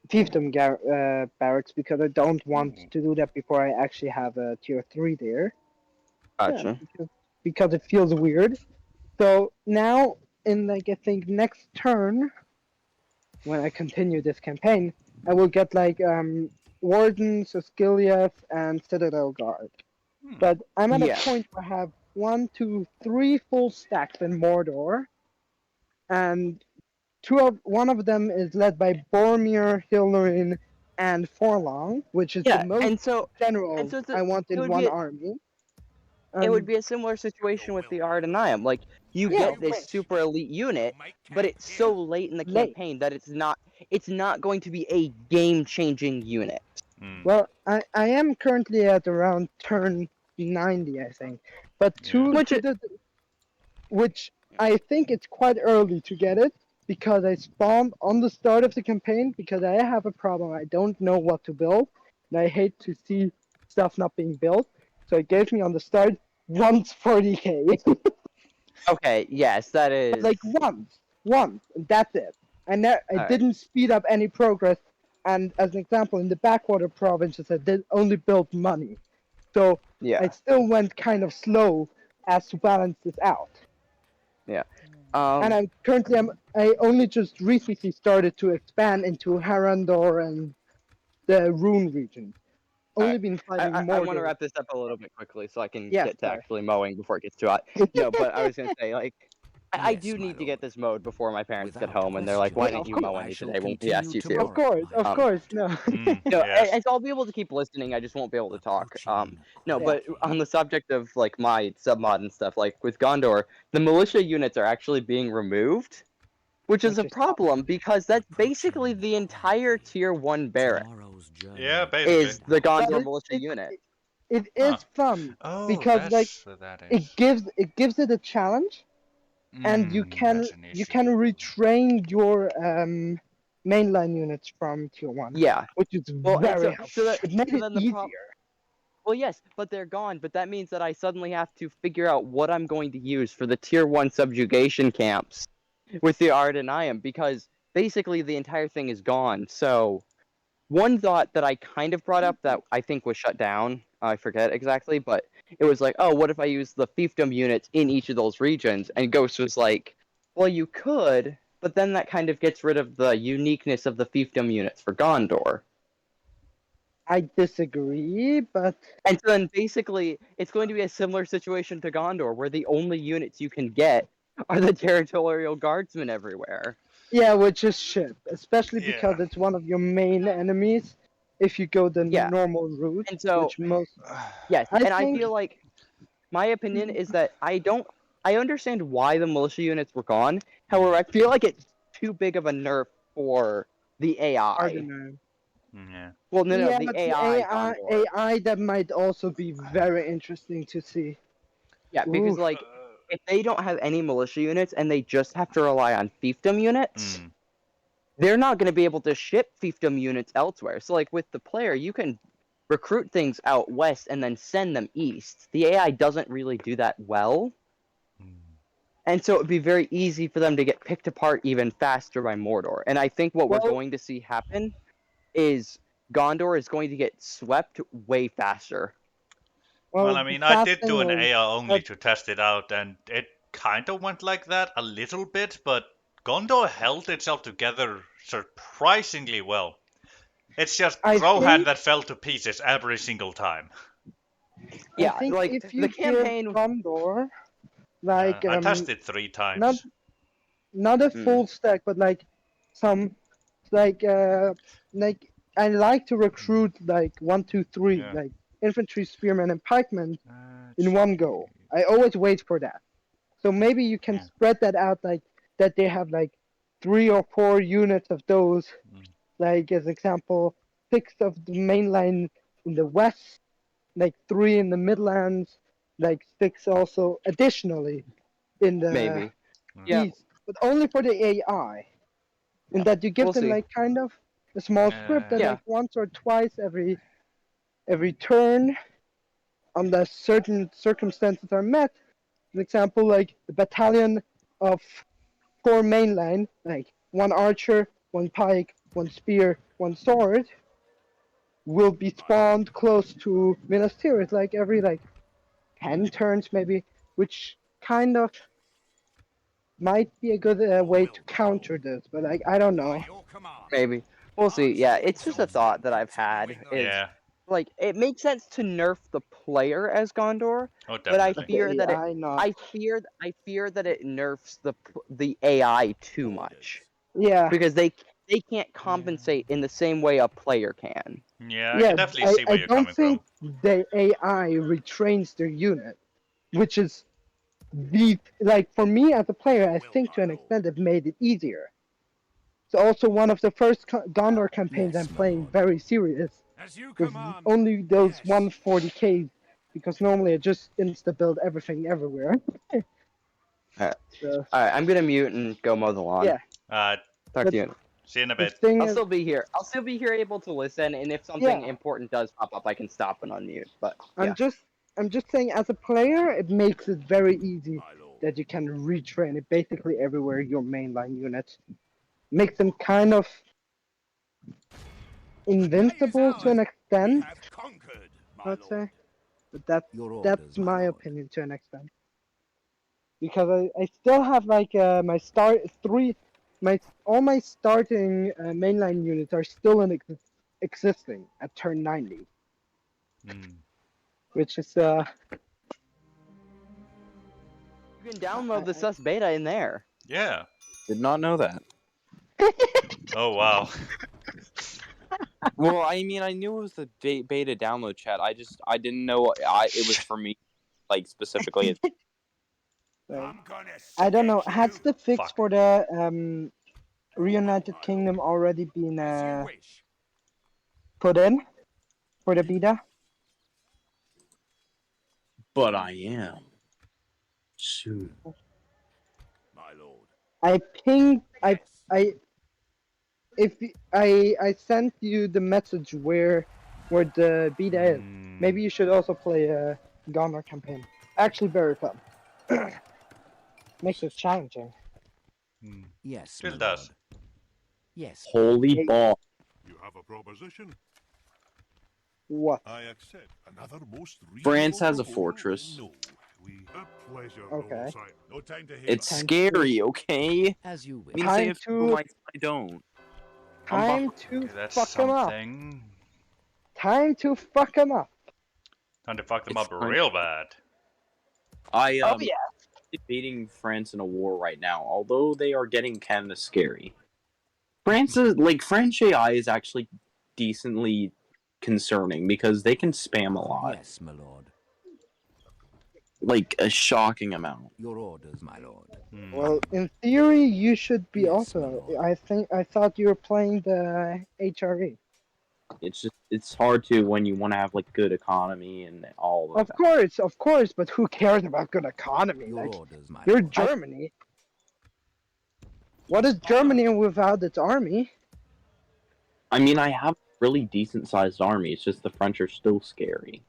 fiefdom barracks because I don't want to do that before I actually have a tier 3 there. Gotcha. Yeah, because it feels weird. So now in like I think next turn, when I continue this campaign, I will get like Wardens, Osgiliath, and Citadel Guard. But I'm at Yeah. a point where I have 1, 2, 3 full stacks in Mordor, and one of them is led by Boromir, Hilduin, and Forlong, which is Yeah, the most and so generals so it's I want it in would one be a- army. it would be a similar situation with the Ardenaeum. Like you Yeah, get this super elite unit, but it's so late in the Late. campaign that it's not going to be a game-changing unit. Mm. Well, I am currently at around turn 90, I think. But Yeah. which I think it's quite early to get it because I spawned on the start of the campaign because I have a problem. I don't know what to build, and I hate to see stuff not being built. So it gave me on the start once 40k. Okay, yes, that is like once, and that's it. I Alright. didn't speed up any progress. And as an example, in the backwater provinces, I did only build money. So Yeah. I still went kind of slow as to balance this out. And I'm currently I only just recently started to expand into Harandor and the Rune region. Only Alright. been fighting I more. want to wrap this up a little bit quickly so I can Yeah, get to sorry. actually mowing before it gets too hot. No, but I was gonna say like I Yes, do my need to get lord. this mowed before my parents get Without home, and they're like, "Why question, didn't you of mow I any shall today?" When we asked you continue to. Of course, my no. No, Yes. I'll be able to keep listening. I just won't be able to talk. Approaching No, Yeah. but on the subject of like my submod and stuff, like with Gondor, the militia units are actually being removed, which is a Which is problem because that's basically the entire tier 1 barrack tomorrow's journey Yeah, basically. is the Gondor But militia unit. It Huh. is fun Oh, because like that's what that it is. gives it a challenge, and you can That's an issue. retrain your mainline units from tier 1, Yeah. which is Well, and very so helpful. that, It made so it then the easier. prob- Well, yes, but they're gone. But that means that I suddenly have to figure out what I'm going to use for the tier 1 subjugation camps with the Ardennium, because basically the entire thing is gone. So, one thought that I kind of brought up that I think was shut down, I forget exactly, but it was like, oh, what if I use the fiefdom units in each of those regions? And Ghost was like, well, you could, but then that kind of gets rid of the uniqueness of the fiefdom units for Gondor. I disagree, but And so then basically, it's going to be a similar situation to Gondor, where the only units you can get are the territorial guardsmen everywhere. yeah, which is shit, especially because Yeah. it's one of your main enemies if you go the Yeah. normal route, And so, which most yes, I and I think- feel like my opinion is that I understand why the militia units were gone. However, I feel like it's too big of a nerf for the AI. Ardennium. Yeah. Well, no, Yeah, the but AI. the Gondor. AI that might also be very interesting to see. Yeah, because Oof. like if they don't have any militia units and they just have to rely on fiefdom units, they're not going to be able to ship fiefdom units elsewhere. So like with the player, you can recruit things out west and then send them east. The AI doesn't really do that well. And so it would be very easy for them to get picked apart even faster by Mordor. And I think what we're Well- going to see happen is Gondor is going to get swept way faster. Well, I the mean, I sad did thing do an is- AI only to test it out, and it kind of went like that a little bit, but Gondor held itself together surprisingly well. It's just I Rohan think- that fell to pieces every single time. Yeah, I think like if you the campaign. give Gondor, like I tested 3 times. not a Hmm. full stack, but like some, like I like to recruit like 1, 2, 3, Yeah. like infantry, spearmen, and pikemen in one go. I always wait for that. So maybe you can Yeah. spread that out, like that they have like 3 or 4 units of those. Like as example, 6 of the mainline in the west, like 3 in the Midlands, like 6 also additionally in the Maybe. Yeah. east, but only for the AI. And that you give We'll them see. like kind of a small script that Yeah. like once or twice every turn, unless certain circumstances are met. For example, like the battalion of 4 mainline, like 1 archer, 1 pike, 1 spear, 1 sword, will be spawned close to Minas Tirith, like every like 10 turns maybe, which kind of might be a good way to counter this, but like I don't know. Maybe. We'll see. Yeah, it's just a thought that I've had. Is Yeah. like it makes sense to nerf the player as Gondor, Oh, but I definitely. fear that it AI not. I fear that it nerfs the AI too much Yeah. because they can't compensate in the same way a player can. Yeah, I Yeah, can definitely see where I you're don't coming think from. the AI retrains their unit, which is the like for me as a player, I think to an extent it made it easier. It's also one of the first Gondor campaigns Yes, I'm my playing lord. very serious As you with command. only those Yes. 140k, because normally I just insta build everything everywhere. Alright. So, All right, I'm gonna mute and go mow the lawn. Yeah. Talk But- to you. See you in a the bit. thing I'll is, still be here. I'll still be here, able to listen, and if something Yeah. important does pop up, I can stop and unmute. But I'm just saying as a player, it makes it very easy My lord. that you can retrain it basically everywhere your mainline units. makes them kind of invincible to an We extent, have conquered, my I'd lord. say. But Your orders, that's my lord. opinion to an extent. Because I still have like my all my starting mainline units are still existing at turn 90, Mm. which is You can download the sus beta in there. Yeah. Did not know that. Oh wow. Well, I mean, I knew it was the beta download chat. I didn't know it was for me, like specifically. I'm gonna I don't know. stick Has you. the fix Fuck. for the Reunited My Kingdom lord. already been As you wish. put in for the beta? But I am. Soon. My lord. I pinged. Yes. I sent you the message where the beta is. Mm. Maybe you should also play a Goner campaign. Actually, very fun. Makes it challenging. Mm. Yes, Still my does. lord. Yes. Holy Hey. ball. You have a proposition. What? I accept another most France has a reasonable fortress. proposal. No, we a pleasure, Okay. noble sire. No time to hear It's Time scary, okay? As you wish. I mean, Time say if to- people might, I don't. Time to Okay, that's fuck them up. something. Time to fuck them up. Time to fuck them It's up fine. real bad. I Oh yeah. debating France in a war right now, although they are getting kind of scary. French AI is actually decently concerning because they can spam a lot, Yes, my lord. like a shocking amount. Your orders, my lord. Hmm. Well, in theory, you should be Yes, also. my lord. I thought you were playing the HRE. It's hard to when you want to have like good economy and all of that. Of course, but who cares about good economy? Your Like, orders, my you're lord. Germany. What is Germany without its army? I mean, I have a really decent sized army. It's just the French are still scary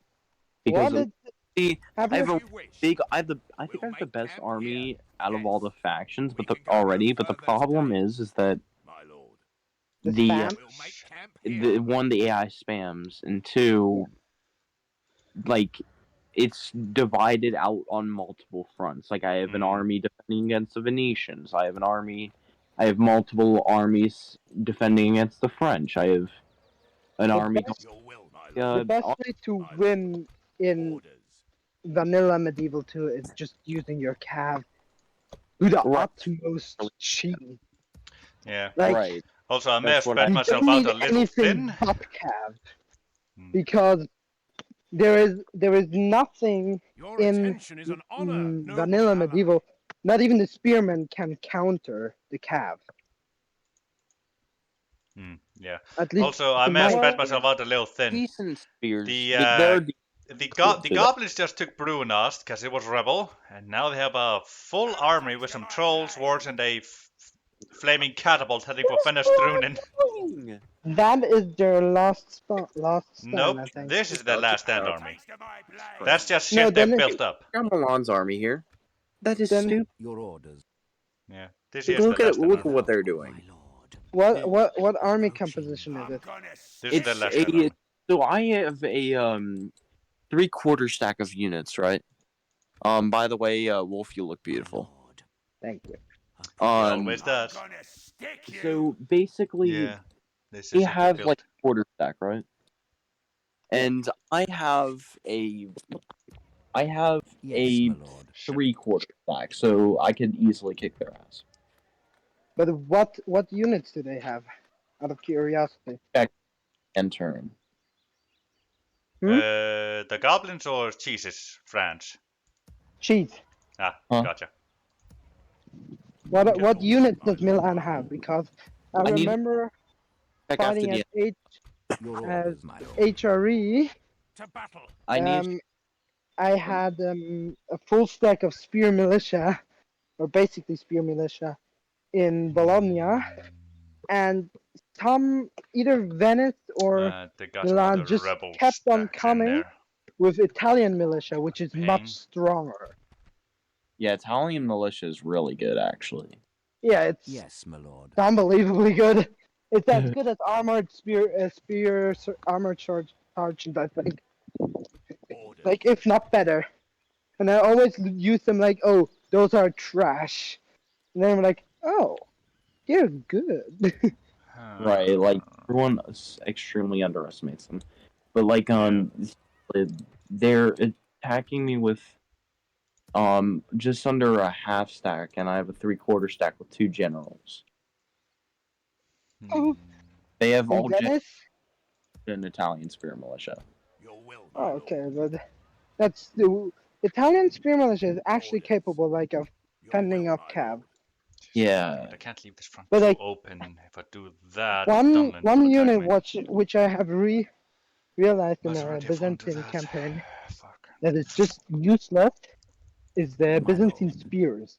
because What is, have I have you? a big. I think I have the best army out of all the factions, but the problem is that my lord. The the spam? We'll make camp here. the one the AI spams, and two, like it's divided out on multiple fronts. Like I have an Mm. army defending against the Venetians. I have multiple armies defending against the French. I have an The army. best- Your will, my The lord. best way to win in Orders. vanilla medieval 2 is just using your cav to the Right. utmost cheating. Yeah. Like, Right. Also, I may have That's what spread you myself don't out need a little anything thin. but cav. Hmm. Because there is nothing Your in attention is an honor, noble vanilla ally. medieval. Not even the spearman can counter the cav. Hmm. Yeah. At least Also, I to may have my spread opinion. myself out a little thin. Decent spears. The They're the goblins just took Brunast because it was rebel, and now they have a full army with some trolls, wards, and a flaming catapult heading for Fenestrunen. That is their last stand, Nope, I think. this is their last stand No. army. Taste of my blade. That's just No, shit then they've it- built up. got Milan's army here. That is Then- stupid. Your orders. Yeah, this is the Look at last stand look at army. what they're My doing. lord. What army composition is I'm it? gonna This is stick the It's last stand army. so I have a 3/4 stack of units, right? By the way, Wolf, you look beautiful. My lord. Thank you. Always I'm does. gonna stick you. So basically, Yeah, this we is a good have build. like a quarter stack, right? And I have a Yes, my lord. 3/4 stack, so I could easily kick their ass. But what units do they have? Out of curiosity. And turn. The goblins or Jesus, France? Cheese. Ah, Huh? gotcha. What units does Milan have? Because I I need- remember Back after fighting the at Your As orders, my lord. HRE. To battle. I need I had a full stack of spear militia, or basically spear militia, in Bologna, and some either Venice or They got Milan the just rebel kept on stacks in coming. there. with Italian militia, which is Ping. much stronger. Italian militia is really good actually. Yeah, it's Yes, my lord. unbelievably good. It's as good as armored armored sergeant, I think. Orders. Like, if not better. And I always use them like, oh, those are trash. And then I'm like, oh, you're good. Right, like everyone extremely underestimates them. But like they're attacking me with just under a half stack, and I have a 3/4 stack with 2 generals. Oh. They have all And Dennis? an Italian spear militia. Your will, my Oh, lord. okay, but that's the Italian spear militia is actually capable, like, of Your fending will, off my Cav. lord. Yeah. I can't leave this front But, door like, open. If I do that, One Dunland will attack unit me. which I have realized in What's a relative onto Byzantine that? campaign Fuck. that is just useless is the My Byzantine lord. spears.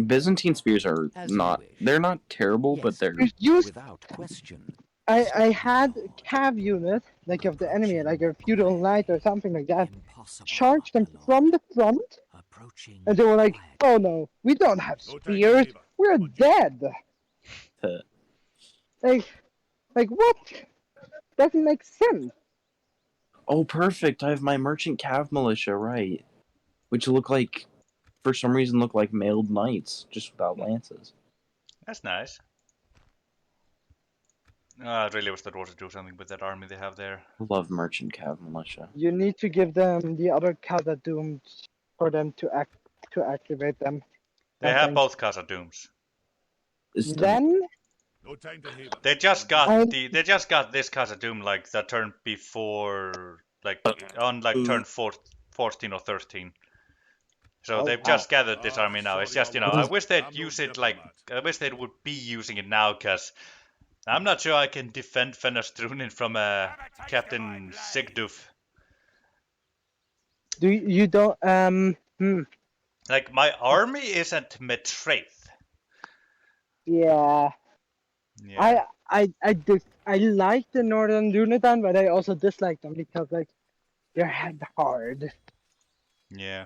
Byzantine spears are As you not wish. they're not terrible, but Yes, they're It's used. without question. I had Cav unit like of the enemy, like a feudal knight or something like that, Impossible, charge them my lord. from the front, Approaching and they were like, quietly. "Oh no, we don't have No time to spears. waver. We're But you- dead." uh, Like what? Doesn't make sense. oh perfect. I have my merchant cav militia, right. Which look like for some reason look like mailed knights, just without lances. That's nice. I really wish that was to do something with that army they have there. I love merchant cav militia. You need to give them the other Khazad-dûms for them to activate them. They I have think. both Casa Dooms. It's the- Then No time to haven. They just got I- they just got this Casa Doom like the turn before, like on like turn 14 or 13. So Oh, they've wow. just gathered this army now. It's sorry, just, you I know, I wasn't. wish they'd I'm no use it like, diplomat. I wish they would be using it now, because I'm not sure I can defend Fenestrunin from Captain Sigduf. do you don't Like, my army isn't Metraith. yeah. Yeah. I like the Northern Dunedain, but I also dislike them because like they're hard. Yeah.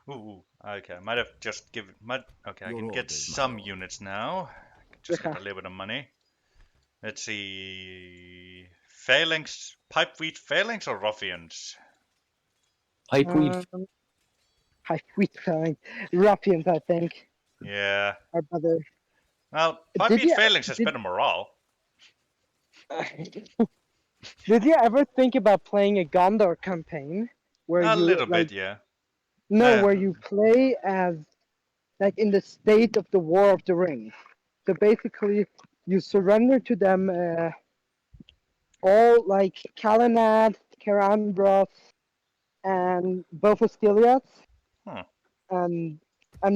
Ooh, okay. I might have just given. Okay, I Your can get orders, my some lord. units now. I can just Yeah. get a little bit of money. Let's see. Phalanx, Pipeweed Phalanx or Ruffians? Pipeweed. Pipeweed Phalanx, ruffians, I think. Yeah. Our brother. Well, Did Pipeweed you- Phalanx has did- better morale. Did you ever think about playing a Gondor campaign where A you little like bit, yeah. no, Uh, where you play as like in the state of the War of the Ring? So basically, you surrender to them all like Kalinad, Karambros, and both Osgiliath, Huh. and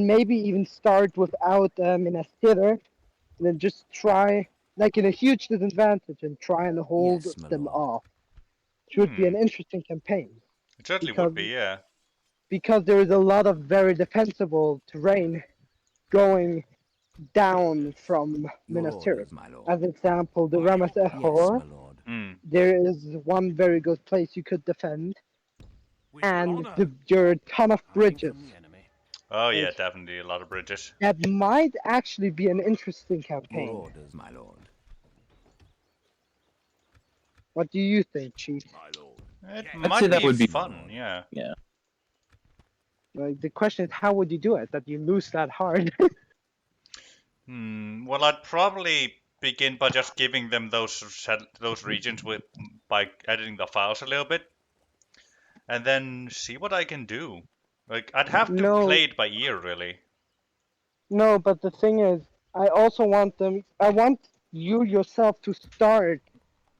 maybe even start without Minas Tirith, and then just try like in a huge disadvantage and try and hold Yes, my them lord. off. It would be Hmm. an interesting campaign It certainly because- would be, yeah. because there is a lot of very defensible terrain going down from Your Minas orders, Tirith. my lord. As example, the Ramas Yes, Echor, my lord. Hmm. there is one very good place you could defend, With and honor. there are a ton of bridges. Oh, yeah, Yes. definitely a lot of bridges. That might actually be an interesting Your campaign. orders, my lord. What do you think, Chief? My lord. It I'd might say that be would be- fun, yeah. Like the question is, how would you do it that you lose that hard? Well, I'd probably begin by just giving them those regions by editing the files a little bit, and then see what I can do. Like, I'd have to No. play it by ear, really. No, but the thing is, I also want them. I want you yourself to start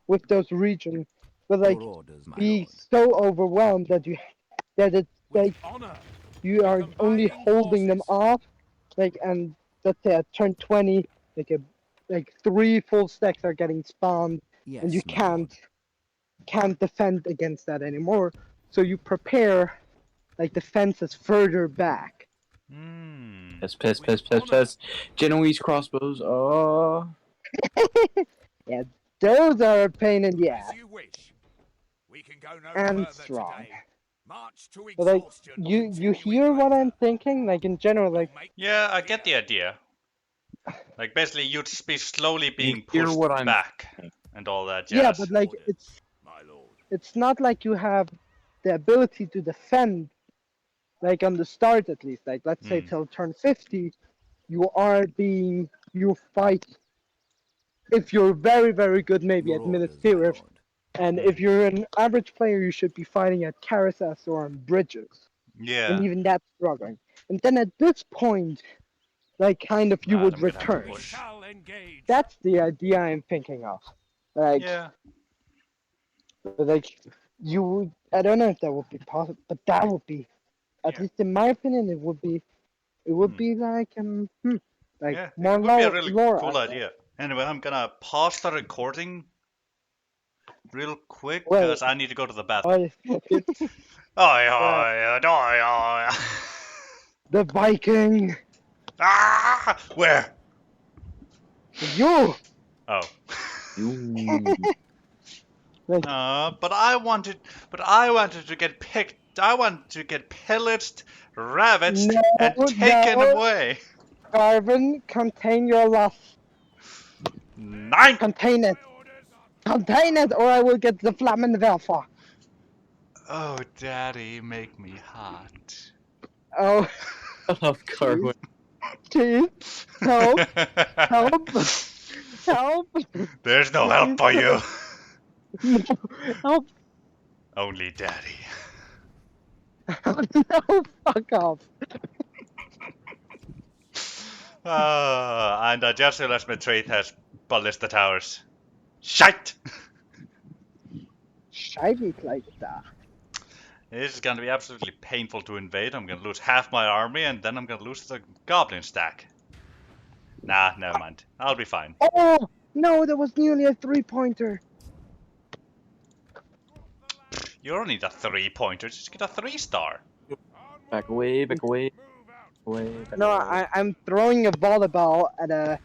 with those regions, but like Your orders, my be lord. so overwhelmed that it's like Honor. you are only holding them off, like, and let's say at turn 20, like 3 full stacks are getting spawned, Yes, and you my lord. can't defend against that anymore. So you prepare like defenses further back. Hmm. Piss. Genoese crossbows. Oh. Those are a pain in the ass. As you wish. We can go no And further strong. today. March to But like, exhaustion. you Continuing hear what later. I'm thinking? Like in general, like Make Yeah, I get the idea. Like basically, you'd be slowly being hear pushed what I'm back saying. and all that jazz. yeah, but like Orders, my lord. it's not like you have the ability to defend, like on the start at least. Like let's say Hmm. till turn 50, you fight. If you're very good, maybe Your at orders, minute my zero, lord. and if you're an average player, you should be fighting at Carasas or on bridges, Yeah. and even that's struggling. And then at this point, like kind of you Right, would I'm gonna have to return. We push. shall engage. That's the idea I'm thinking of. Like, Yeah. like you would. I don't know if that would be possible, but that would be, at Yeah. least in my opinion, it would be. It would Hmm. be like like Yeah, more it would be a lore. really lore cool out there. idea. Anyway, I'm gonna pause the recording real quick Wait. because I need to go to the bathroom. Oh, the Viking. Ah! Where? You. Oh. You. Like, But I wanted to get picked. I wanted to get pillaged, ravaged, No, and taken no. away. Garvin, contain your lust. 9. Contain it. Contain it, or I will get the Flammenwerfer. Oh, Daddy, make me hot. Oh, Shut up, Carwin. jeez. Help. Help. Help. There's no help for you. Help. Only Daddy. No, fuck off. And I just realized my trade has ballista towers. Shite! Scheibenkleister. This is gonna be absolutely painful to invade. I'm gonna lose half my army and then I'm gonna lose the goblin stack. Nah, never mind. I'll be fine. Oh, no, that was nearly a 3-pointer. You don't need a 3-pointer, just get a 3-star. Back away, back away, back No, away. I'm throwing a volleyball at a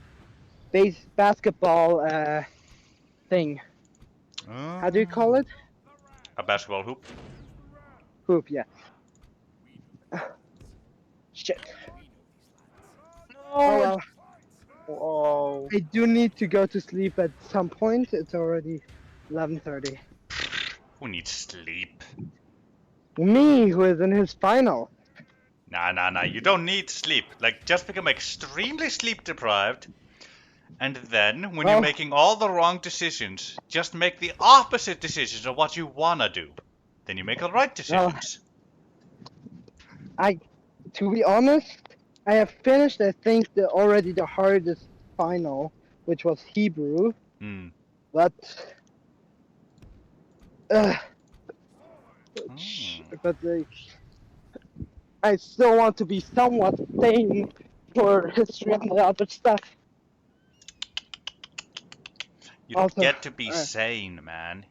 basketball thing. How do you call it? A basketball hoop. Hoop, yeah. Shit. Oh well. Oh. I do need to go to sleep at some point. It's already 11:30. Who needs sleep? Me, who is in his final. Nah. You don't need sleep. Like, just become extremely sleep deprived. And then, when you're Well- making all the wrong decisions, just make the opposite decisions of what you wanna do. Then you make the right decisions. To be honest, I have finished, I think, already the hardest final, which was Hebrew. Hmm. But, Hmm. but like, I still want to be somewhat sane for history and the other stuff. You don't Also, get to be sane, man.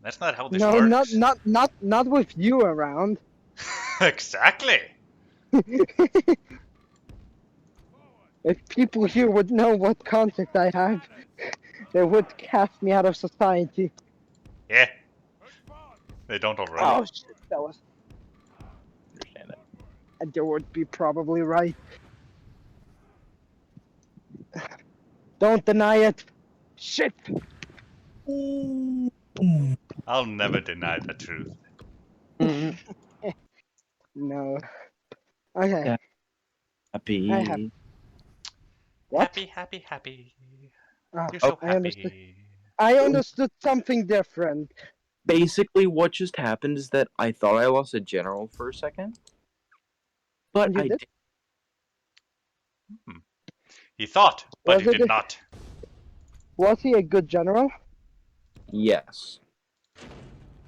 That's not how this No, works. not with you around. Exactly. If people here would know what contact I have, they would cast me out of society. Yeah. They don't already. Oh shit, that was. Understand it. And they would be probably right. Don't deny it. Shit. I'll never deny the truth. No. Okay. Yeah. Happy. I have- What? Happy. Ah, You're so I happy. understood. I understood something different. Basically, what just happened is that I thought I lost a general for a second, but You I did? did. He thought, but Was he it did a- not. Was he a good general? Yes.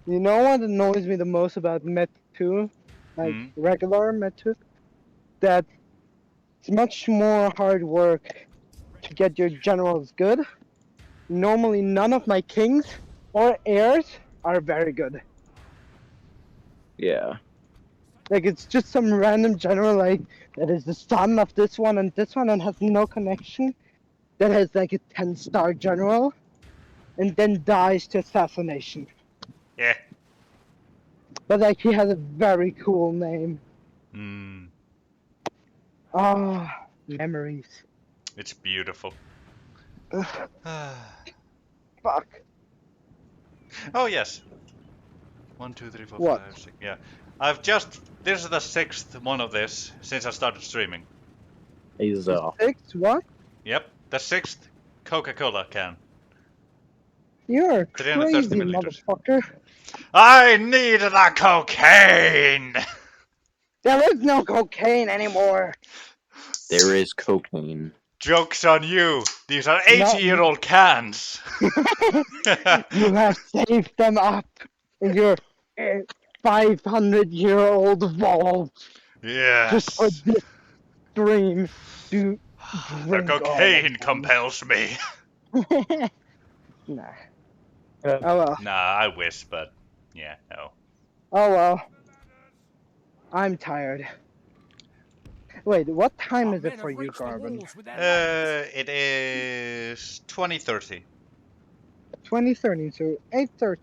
You know what annoys me the most about Met 2? Like Hmm? regular Met 2? That it's much more hard work to get your generals good. Normally none of my kings or heirs are very good. Yeah. Like it's just some random general like that is the son of this one and has no connection. That has like a 10-star general and then dies to assassination. Yeah. But like he has a very cool name. Mm, Oh, memories. it's beautiful. Ugh, Oh fuck. yes. 1, 2, 3, 4, What? 5, 6. Yeah, this is the 6th one of this since I started streaming. He's Six? What? Yep, the 6th Coca-Cola can. You're 330 crazy, milliliters. motherfucker. I need the cocaine. There is no cocaine anymore. there is cocaine. Joke's on you. These are No. 80-year-old cans. You have saved them up in your 500-year-old vault just for Yes. this dream to The drink all cocaine of them. compels me. Nah. Oh well. Nah, I wish, but yeah, no. Oh well. I'm tired. Wait, what time Our is men it for have you, reached the Carbon? walls with their ladders. It is 20:30. 20:30 to 8:30.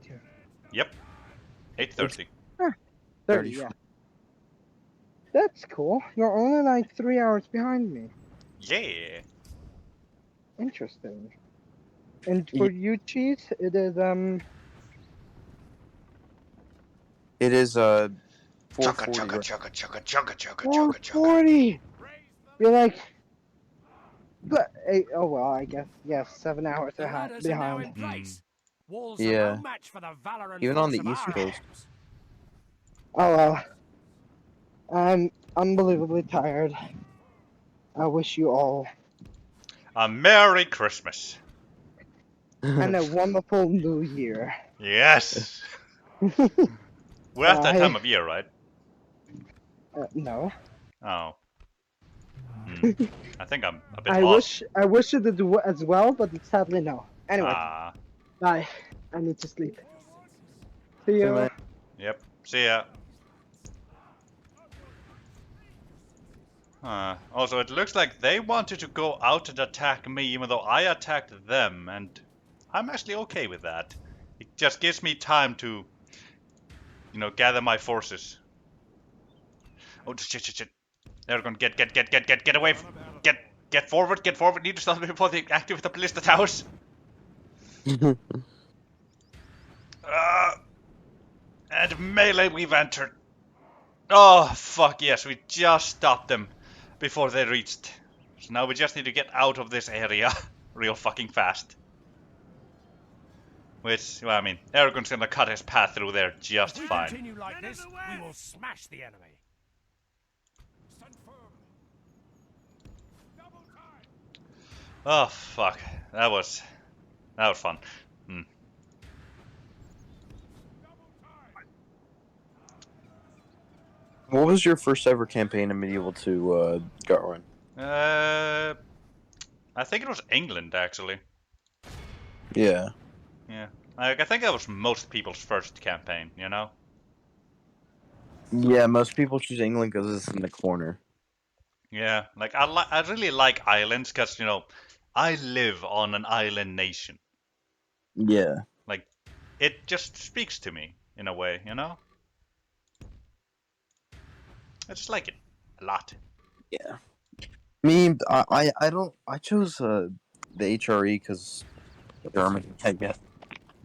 Yep, 8:30. 30, yeah. That's cool. You're only like 3 hours behind me. Yeah. Interesting. And for you, Cheese, it is It is Chugga 4:40. chugga right? chugga chugga chugga chugga chugga chugga. 4:40. You're like, but oh well, I guess yes, 7 hours The ladders are now in behind. place. Walls Yeah. are no match for the valor and Even on force the of East our Coast. arms. Oh well, I'm unbelievably tired. I wish you all A Merry Christmas. and a wonderful New Year. Yes. We're at that Bye. time of year, right? No, Oh. Hmm. I think I'm a bit I off. wish it did as well, but sadly no. Anyway, Ah. bye. I need to sleep. See you. man. Yep. See ya. Also, it looks like they wanted to go out and attack me, even though I attacked them, and I'm actually okay with that. It just gives me time to, gather my forces. Oh shit! They're gonna get away! Get forward! Get forward! Need to stop before they activate the ballista towers. And melee, we've entered. Oh fuck yes! We just stopped them before they reached. So now we just need to get out of this area real fucking fast. Which, well, I mean, Aragorn's gonna cut his path through there just If we fine. continue like this, we will smash the enemy. Oh fuck, that was fun. What was your first ever campaign in Medieval 2, Garwin? I think it was England actually. Yeah. Yeah, I think that was most people's first campaign. Yeah, most people choose England because it's in the corner. Yeah, like I really like islands because I live on an island nation. Yeah. Like, it just speaks to me in a way. I just like it a lot. Yeah. Me, I don't. I chose the HRE because Germany. I guess.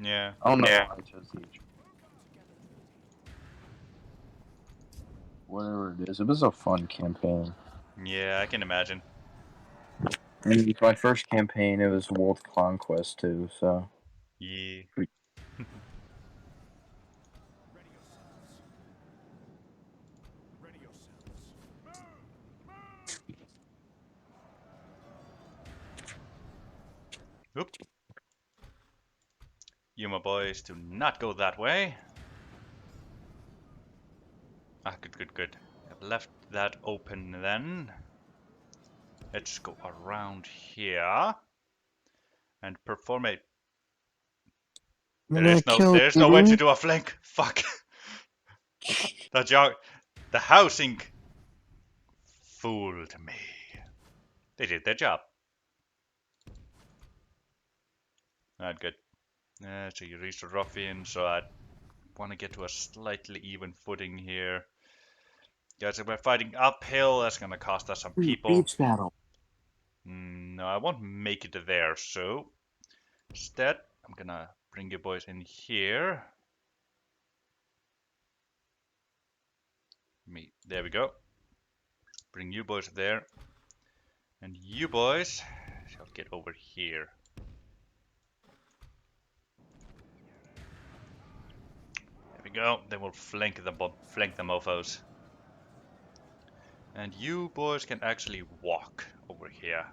Yeah. I don't know why I chose the HRE. Whatever it is, it was a fun campaign. Yeah, I can imagine. And it was my first campaign. It was World Conquest too. So. Yeah. Oop. You, my boys, do not go that way. Ah, good. I've left that open then. Let's go around here and perform a. There's no way to do a flank. Fuck. The housing fooled me. They did their job. Alright, good. So you reached the ruffian, so want to get to a slightly even footing here. Guys, if we're fighting uphill, that's gonna cost us some people. Beach battle. No, I won't make it there, so instead, I'm gonna bring you boys in here. There we go. Bring you boys there. And you boys shall get over here. There we go. Then we'll flank the mofos. And you boys can actually walk over here,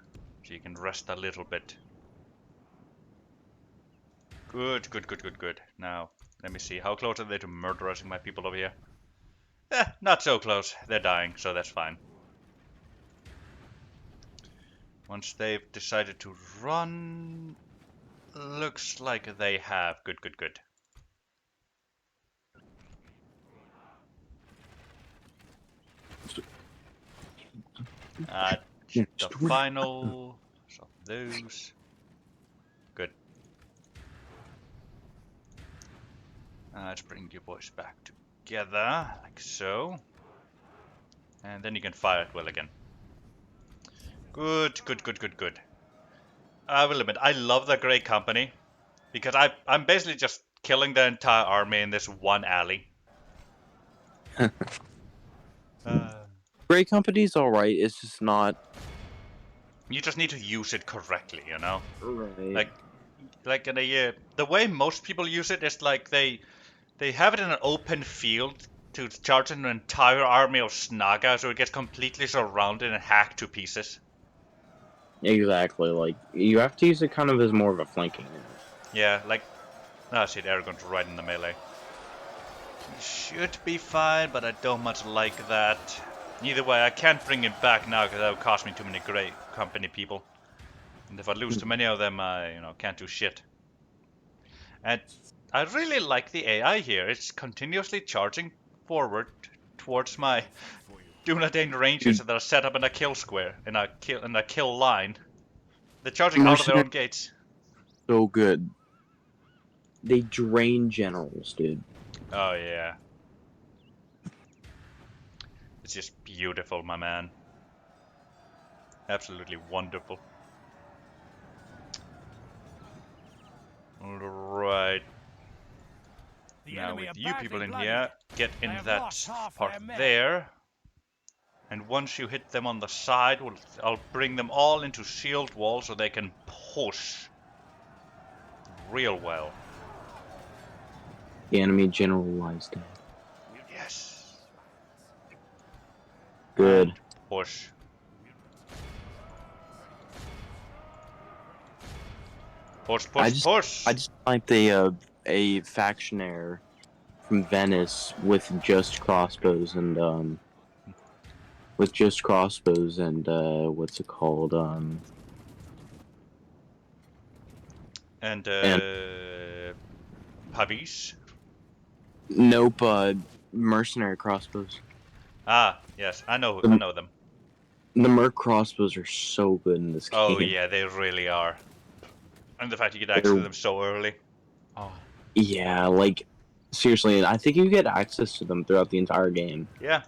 so you can rest a little bit. Good, good, good, good, good. Now, let me see. How close are they to murderizing my people over here? Not so close. They're dying, so that's fine. Once they've decided to run, looks like they have. Good, good, good. The final of those. Good. Let's bring you boys back together, like so. And then you can fire at will again. Good, good, good, good, good. I will admit, I love the Grey Company, because I'm basically just killing the entire army in this one alley. Grey Company's alright, it's just not... You just need to use it correctly, you know? Right. Like in the way most people use it is like they have it in an open field to charge an entire army of Snaga, so it gets completely surrounded and hacked to pieces. Exactly, like, you have to use it kind of as more of a flanking. Yeah, like... Ah, shit, Aragorn's right in the melee. Should be fine, but I don't much like that. Either way, I can't bring him back now because that would cost me too many Grey Company people. And if I lose too many of them, I, can't do shit. And I really like the AI here. It's continuously charging forward towards my Dunedain Rangers that are set up in a kill square, in a kill line. They're charging out of their own gates. So good. They drain generals, dude. Oh yeah. It's just beautiful, my man. Absolutely wonderful. Alright. The Now enemy with are you people badly in bloodied. here, get in They have that lost half part their men. there. And once you hit them on the side, I'll bring them all into shield wall so they can push real well. The enemy general lies down. Yes. Good. And push. Push, push, push! I just like the a factionaire from Venice with just crossbows and what's it called And Pavis? nope, mercenary crossbows. Ah, yes, I know them. The merc crossbows are so good in this game. Oh yeah, they really are. And the fact you get access to them so early. Oh. Yeah, like seriously, I think you get access to them throughout the entire game. Yeah.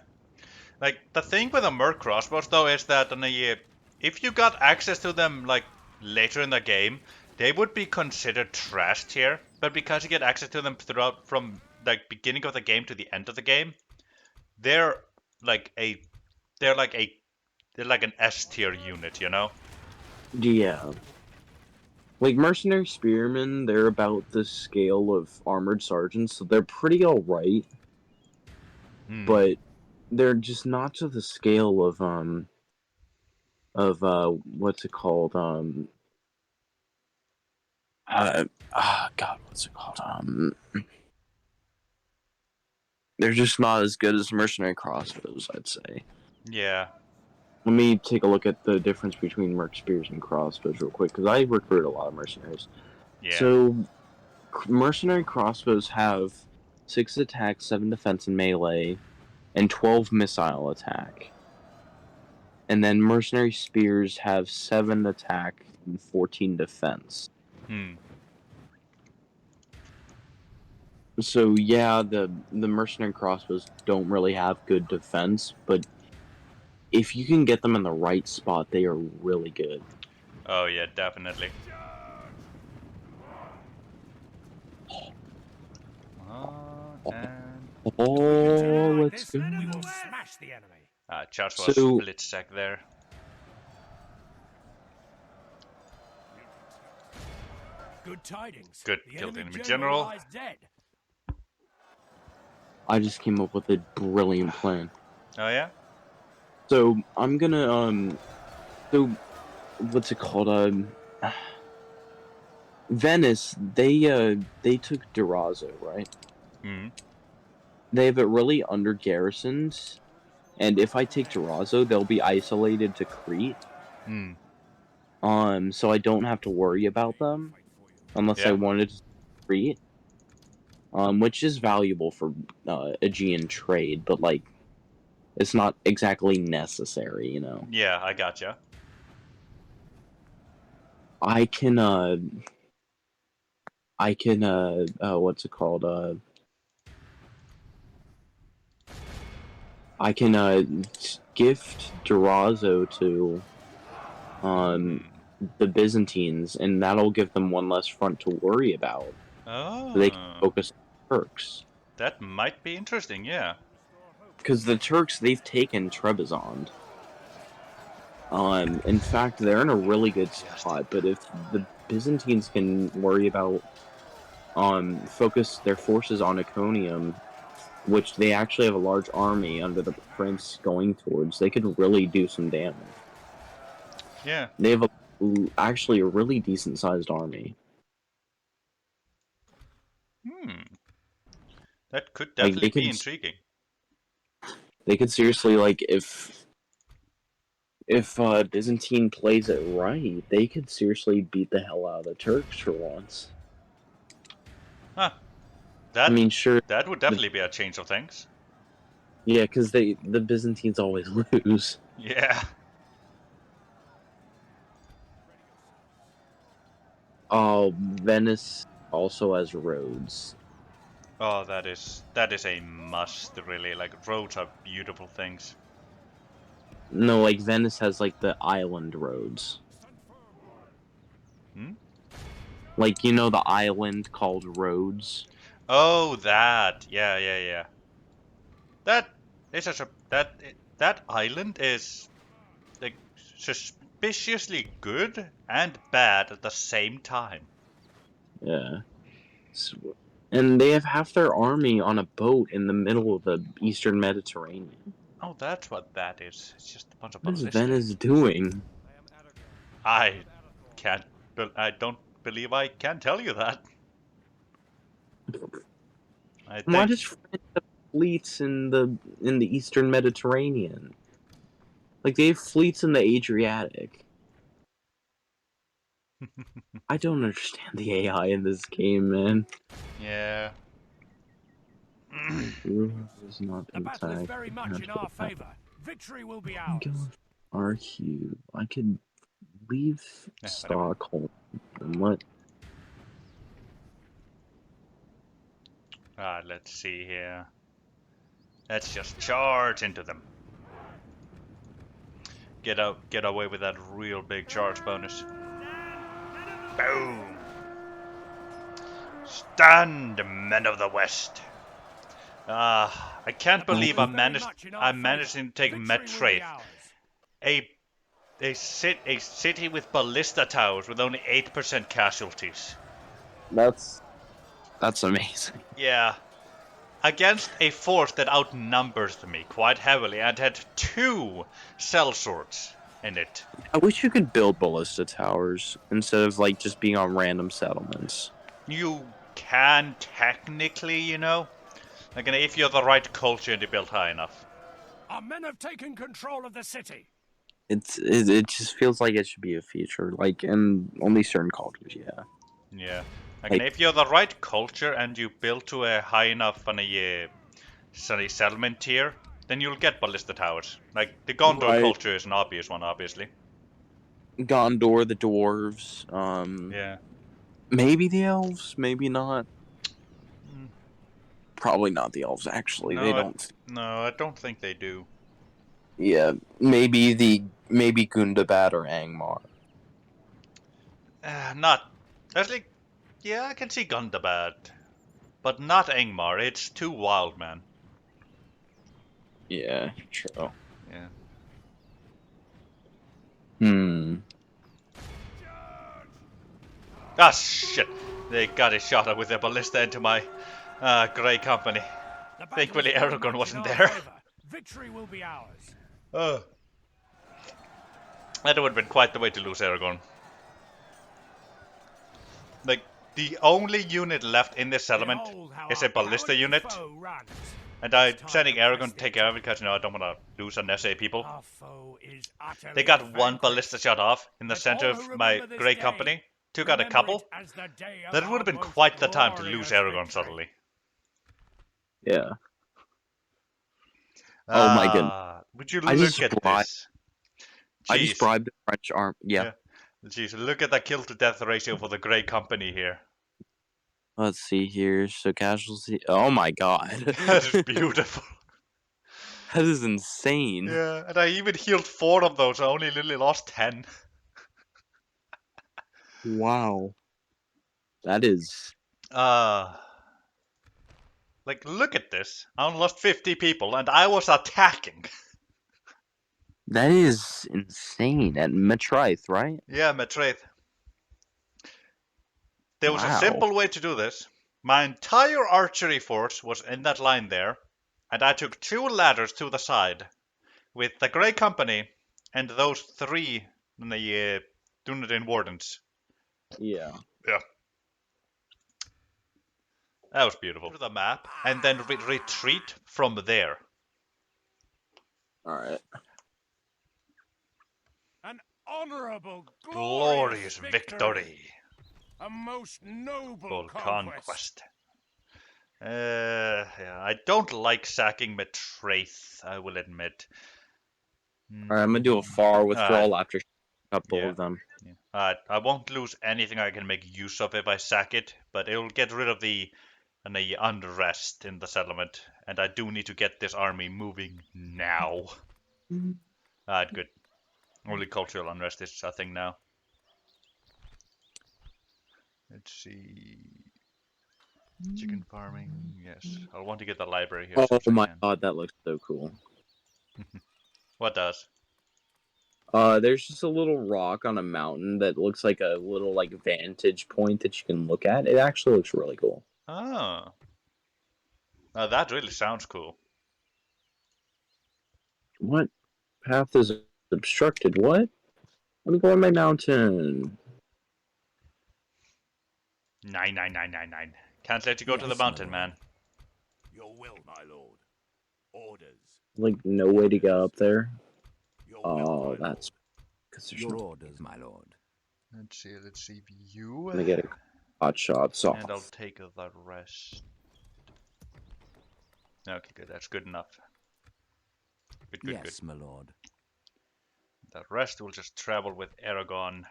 Like, the thing with the merc crossbows, though, is that if you got access to them, like, later in the game, they would be considered trash tier. But because you get access to them throughout from, like, beginning of the game to the end of the game, they're like an S tier unit, you know? Yeah. Like mercenary spearmen, they're about the scale of armored sergeants, so they're pretty alright. But they're just not to the scale of what's it called? What's it called? They're just not as good as mercenary crossbows, I'd say. Yeah. Let me take a look at the difference between merc spears and crossbows real quick, because I recruit a lot of mercenaries. Yeah. So, mercenary crossbows have 6 attack, 7 defense and melee, and 12 missile attack. And then mercenary spears have 7 attack and 14 defense. So yeah, the mercenary crossbows don't really have good defense, but if you can get them in the right spot, they are really good. Oh yeah, definitely. And Oh, Like let's this, go. we will smash the enemy. charge was So split sec there. Good tidings. Good, The killed enemy enemy general general. lies dead. I just came up with a brilliant plan. Oh yeah. So I'm gonna so what's it called? Venice. They took Durazzo, right? Hmm. They have it really under garrisoned, and if I take Durazzo, they'll be isolated to Crete. Hmm. So I don't have to worry about them unless I Yeah. wanted to Crete. Which is valuable for Aegean trade, but like it's not exactly necessary, you know. Yeah, I gotcha. I can what's it called? I can gift Durazzo to Hmm. the Byzantines, and that'll give them one less front to worry about. So they can Oh, focus on the Turks. that might be interesting. Yeah. Because the Turks, they've taken Trebizond. In fact, they're in a really good spot. But if the Byzantines can worry about, focus their forces on Iconium, which they actually have a large army under the prince going towards, they could really do some damage. Yeah. They have actually a really decent sized army. Hmm. That could Like definitely they be could, intriguing. they could seriously like if Byzantine plays it right, they could seriously beat the hell out of the Turks for once. Huh. I That mean, sure, that would definitely be a change of things. yeah, because the Byzantines always lose. Yeah. Venice also has roads. Oh, that is a must, really. Like roads are beautiful things. No, like Venice has like the island roads. Hmm? Like you know the island called Rhodes. Oh, that. Yeah, yeah, yeah. That is that island is like suspiciously good and bad at the same time. Yeah. And they have half their army on a boat in the middle of the Eastern Mediterranean. Oh, that's what that is. It's just a bunch of What is ballistic. Venice doing? I can't. I don't believe I can tell you that. I Why think does France have fleets in the Eastern Mediterranean? Like they have fleets in the Adriatic. I don't understand the AI in this game, man. yeah. Rome is not The battle is intact. very much in our favor. Victory will be ours. Arhue. I could leave Yeah, whatever. Stockholm and let. Let's see here. Let's just charge into them. Get away with that real big charge bonus. Boom! Stand, men of the West. I can't believe I'm managing to take Metrate, a city with ballista towers with only 8% casualties. That's amazing. Yeah. Against a force that outnumbers me quite heavily and had 2 sellswords in it. I wish you could build ballista towers instead of like just being on random settlements. You can technically, you know, like if you have the right culture and you build high enough. Our men have taken control of the city. It just feels like it should be a feature, like in only certain cultures. Yeah. Yeah. Like Like- if you have the right culture and you build to a high enough on a settlement tier, then you'll get ballista towers. Like the Gondor Right. culture is an obvious one, obviously. Gondor, the dwarves. Yeah. Maybe the elves, maybe not. Probably not the elves. Actually, they No, don't. No, I don't think they do. Yeah, maybe Gundabad or Angmar. Not. Actually, yeah, I can see Gundabad, but not Angmar. It's too wild, man. Yeah, true. Yeah. Ah, shit! They got a shot with their ballista into my Grey Company. The Thankfully, battle is very Aragorn much wasn't in our there. favor. Victory will be ours. Oh. That would have been quite the way to lose Aragorn. Like, the only unit left in this settlement Behold how is our a ballista cowardly unit, foe runs. and I'm It's time sending to press Aragorn to the take care of it attack. because, I don't want to lose unnecessary people. Our foe is utterly They got one vanquished. ballista shot off in the Let center all of who my remember this Grey day Company. Took out a remember couple. it as the day of That would our have been most quite the time to lose glorious Aragorn victory. suddenly. Yeah. Oh my goodness. Would you I look just at bribed- this? I just Jeez. bribed the French army. Yeah. Yeah. Jeez, look at that kill to death ratio for the Grey Company here. Let's see here. So casualty. Oh my god. That is beautiful. That is insane. Yeah, and I even healed 4 of those. I only literally lost 10. Wow. That is. Like, look at this. I only lost 50 people, and I was attacking. That is insane. At Matraith, right? Yeah, Matraith. There was a Wow. simple way to do this. My entire archery force was in that line there, and I took 2 ladders to the side with the Grey Company and those 3 the Dunedain Wardens. Yeah. That was beautiful. To the map, and then retreat from there. Alright. An honorable, Glorious victory. A most noble Full conquest. conquest. Yeah, I don't like sacking Matraith, I will admit. Alright, I'm gonna do a far withdrawal after a couple yeah. of them. Yeah. I won't lose anything I can make use of if I sack it, but it will get rid of the unrest in the settlement, and I do need to get this army moving now. Good. Only cultural unrest is a thing now. Let's see. Chicken farming, yes. I want to get the library here. Oh as I my can. god, that looks so cool. What does? There's just a little rock on a mountain that looks like a little vantage point that you can look at. It actually looks really cool. Oh. Now that really sounds cool. What path is obstructed? What? Let me go on my mountain. 99999. Can't let you go to the Yes, mountain, my lord. man. Your will, my lord. Orders. Like no way to get up there. Your Oh, will, my that's because there's Your no. orders, my lord. Let's see view. I'm gonna get a hot shot off. And I'll take the rest. Okay, good. That's good enough. Good. Yes, my lord. The rest will just travel with Aragorn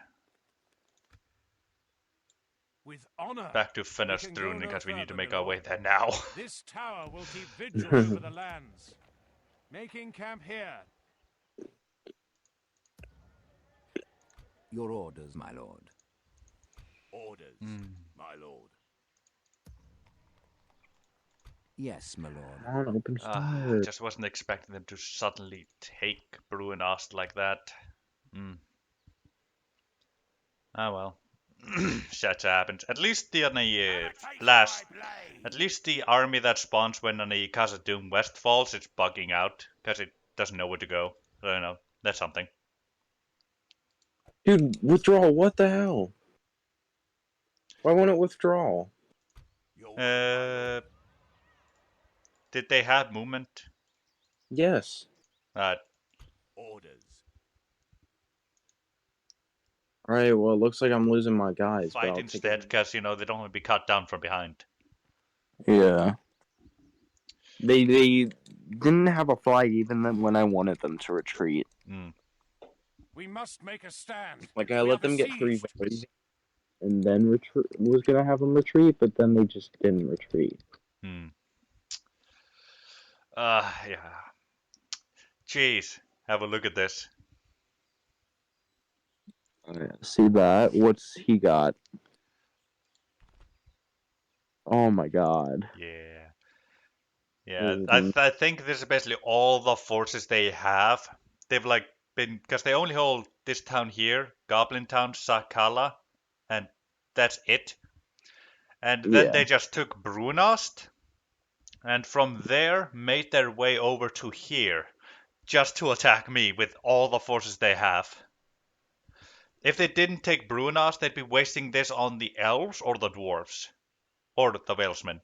With honor. back to We can go Fenestrun no because we need to further, make my our way lord. there now. This tower will keep vigil over the lands. Making camp here. Your orders, my lord. Orders, my lord. Yes, my lord. Come on, open I door. just wasn't expecting them to suddenly take Bruinast like that. Ah well. Such happens. At least the at least the army that spawns when the Khazad-dûm West falls, it's bugging out because it doesn't know where to go. So you know, that's something. Dude, withdrawal. What the hell? Why won't it withdraw? Your will, my lord. Did they have movement? Yes. Orders. Alright, well, it looks like I'm losing my guys. but Fight I'll take instead, it. because you know they don't want to be cut down from behind. Yeah. They didn't have a fight even then when I wanted them to retreat. We must make a stand. Like, I We let are them get 3 besieged. votes, and then was gonna have them retreat, but then they just didn't retreat. Yeah. Jeez, have a look at this. See that? What's he got? Oh my god. Yeah. Yeah, I think this is basically all the forces they have. They've like been because they only hold this town here, Goblin Town, Sakala, and that's it. And then Yeah. they just took Brunost, and from there made their way over to here, just to attack me with all the forces they have. If they didn't take Brunost, they'd be wasting this on the elves or the dwarves, or the Walesmen.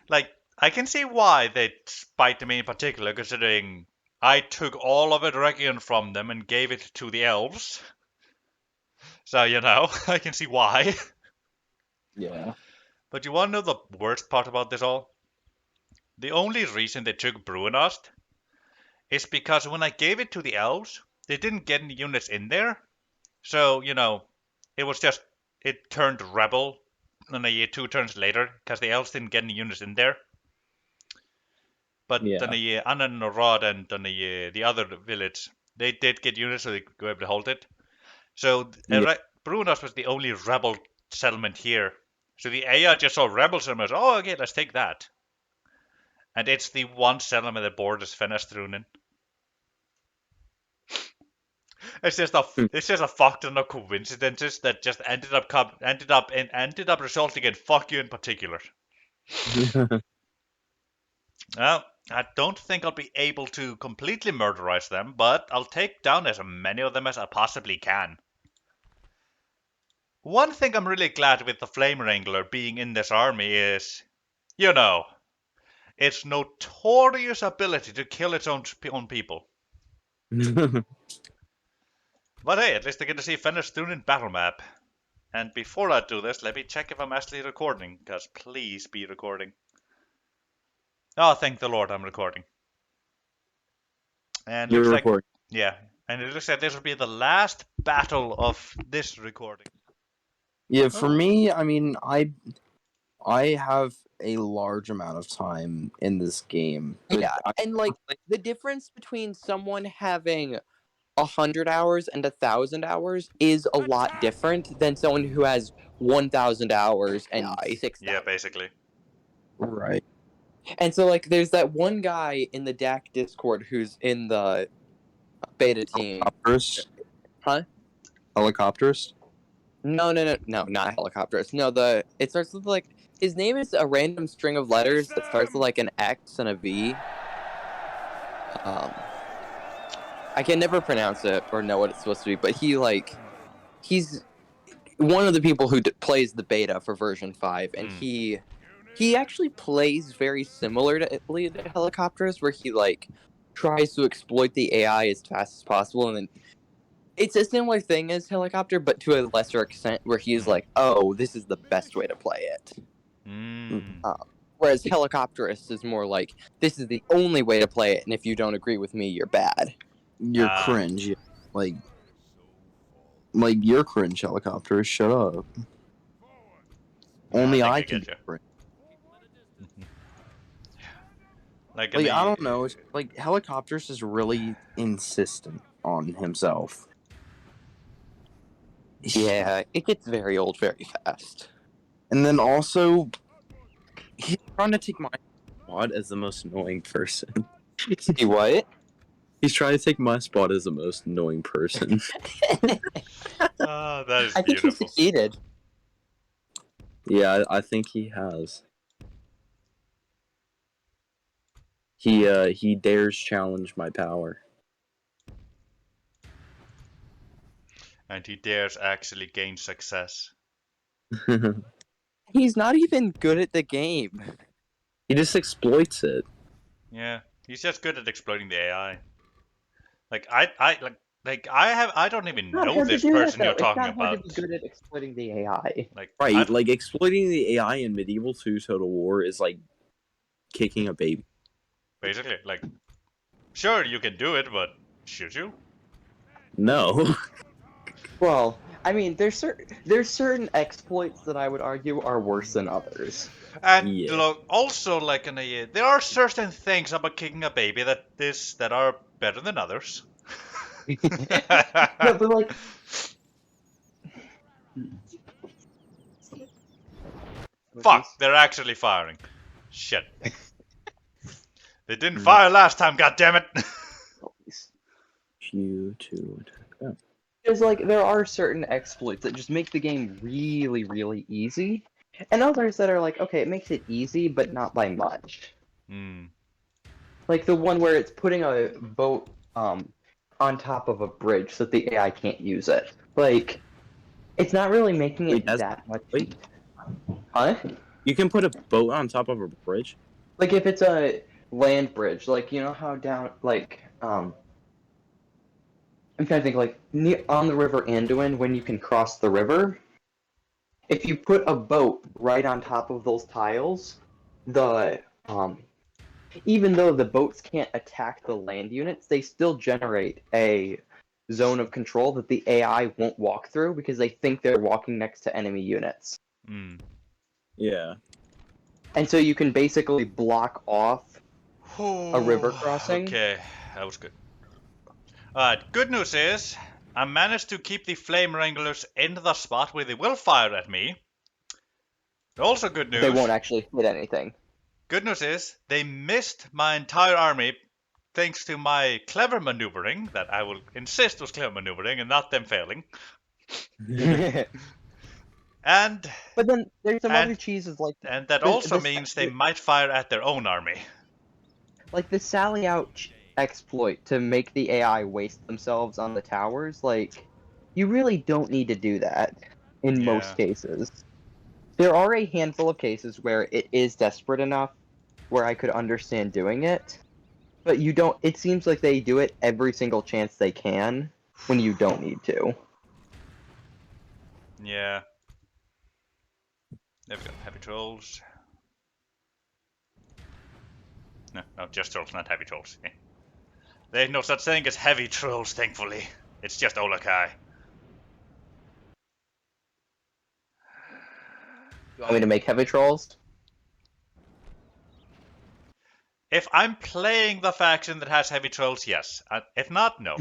Like, I can see why they spite me in particular, considering I took all of Eregion from them and gave it to the elves. So, I can see why. Yeah. But you wanna know the worst part about this all? The only reason they took Brunost is because when I gave it to the elves, they didn't get any units in there. So, it was just, it turned rebel and 2 turns later, because the elves didn't get any units in there. But Yeah. then Anna-Norod and then the other village, they did get units, so they could go able to hold it. So Yeah. Brunos was the only rebel settlement here. So the AI just saw rebel settlements. Oh, okay, let's take that. And it's the one settlement that borders Fenestrunen. It's just a fuck ton of coincidences that just ended up resulting in fuck you in particular. Well, I don't think I'll be able to completely murderize them, but I'll take down as many of them as I possibly can. One thing I'm really glad with the Flame Wrangler being in this army is, its notorious ability to kill its own people. But hey, at least I get to see Fenestrunen battle map. And before I do this, let me check if I'm actually recording, because please be recording. Oh, thank the Lord I'm recording. And You're looks like, recording. yeah, and it looks like this will be the last battle of this recording. Yeah, for me, I mean, I have a large amount of time in this game. Yeah, and like the difference between someone having 100 hours and 1,000 hours is a lot different than someone who has 1,000 hours and 6,000. Yeah, basically. Right. And so like there's that one guy in the DAC Discord who's in the beta team. Helicopters? Huh? Helicopters? No, not helicopters. No, it starts with like his name is a random string of letters that starts with like an X and a V. I can never pronounce it or know what it's supposed to be, but he's one of the people who plays the beta for version 5, and he actually plays very similar to helicopters, where he like tries to exploit the AI as fast as possible, and then it's a similar thing as helicopter, but to a lesser extent, where he's like, "Oh, this is the best way to play it." Whereas helicopterist is more like, "This is the only way to play it, and if you don't agree with me, you're bad." You're cringe. Yeah. Like you're cringe, helicopters. Shut up. Only I can. Like I don't know. It's, like helicopters is really insistent on himself. Yeah, it gets very old very fast. And then also, he's trying to take my spot as the most annoying person. See what? He's trying to take my spot as the most annoying person. Oh, that is I think he beautiful. succeeded. Yeah, I think he has. He dares challenge my power. And he dares actually gain success. He's not even good at the game. He just exploits it. Yeah, he's just good at exploiting the AI. Like I don't even know this person you're talking It's not hard about. to be good at exploiting the AI. Like Right, like exploiting the AI in Medieval 2 Total War is like kicking a baby. basically, like, sure you can do it, but should you? No. Well, I mean, there's certain exploits that I would argue are worse than others. And Yeah. look, also like there are certain things about kicking a baby that are better than others. No, but like, Fuck, they're actually firing. Shit. They didn't Hmm. fire last time, goddammit! Q to attack them. Because like there are certain exploits that just make the game really, really easy, and others that are like, okay, it makes it easy, but not by much. Hmm. Like the one where it's putting a boat on top of a bridge so that the AI can't use it. Like, it's not really making Wait, it that's- that much. wait. Huh? You can put a boat on top of a bridge. Like if it's a land bridge, like you know how down like I'm trying to think like on the river Anduin when you can cross the river. If you put a boat right on top of those tiles, the even though the boats can't attack the land units, they still generate a zone of control that the AI won't walk through because they think they're walking next to enemy units. Hmm. Yeah. And so you can basically block off a river crossing. Okay, that was good. Alright, good news is I managed to keep the flame wranglers in the spot where they will fire at me. Also good news. They won't actually hit anything. Good news is they missed my entire army thanks to my clever maneuvering that I will insist was clever maneuvering and not them failing. And But then there's some And- other cheeses like that The- also the- means they might fire at their own army. the Sally Out exploit to make the AI waste themselves on the towers. Like, you really don't need to do that in Yeah. most cases. There are a handful of cases where it is desperate enough where I could understand doing it, but you don't. It seems like they do it every single chance they can when you don't need to. Yeah. There we go. Heavy trolls. No, just trolls, not heavy trolls. There's no such thing as heavy trolls, thankfully. It's just Olakai. You want me to make heavy trolls? If I'm playing the faction that has heavy trolls, yes. If not, no.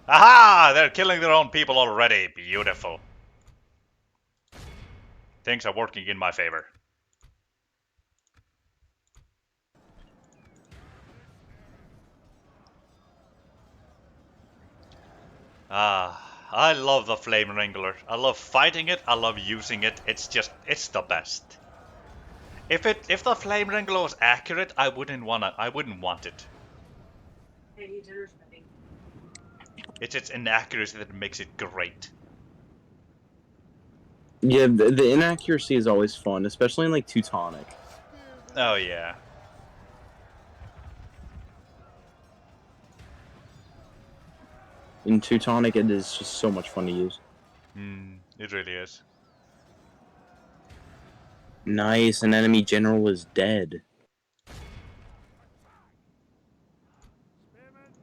Aha! They're killing their own people already. Beautiful. Things are working in my favor. I love the Flame Wrangler. I love fighting it. I love using it. It's the best. If the Flame Wrangler was accurate, I wouldn't want it. It's its inaccuracy that makes it great. Yeah, the inaccuracy is always fun, especially in like Teutonic. Oh yeah. In Teutonic, it is just so much fun to use. It really is. Nice, an enemy general is dead.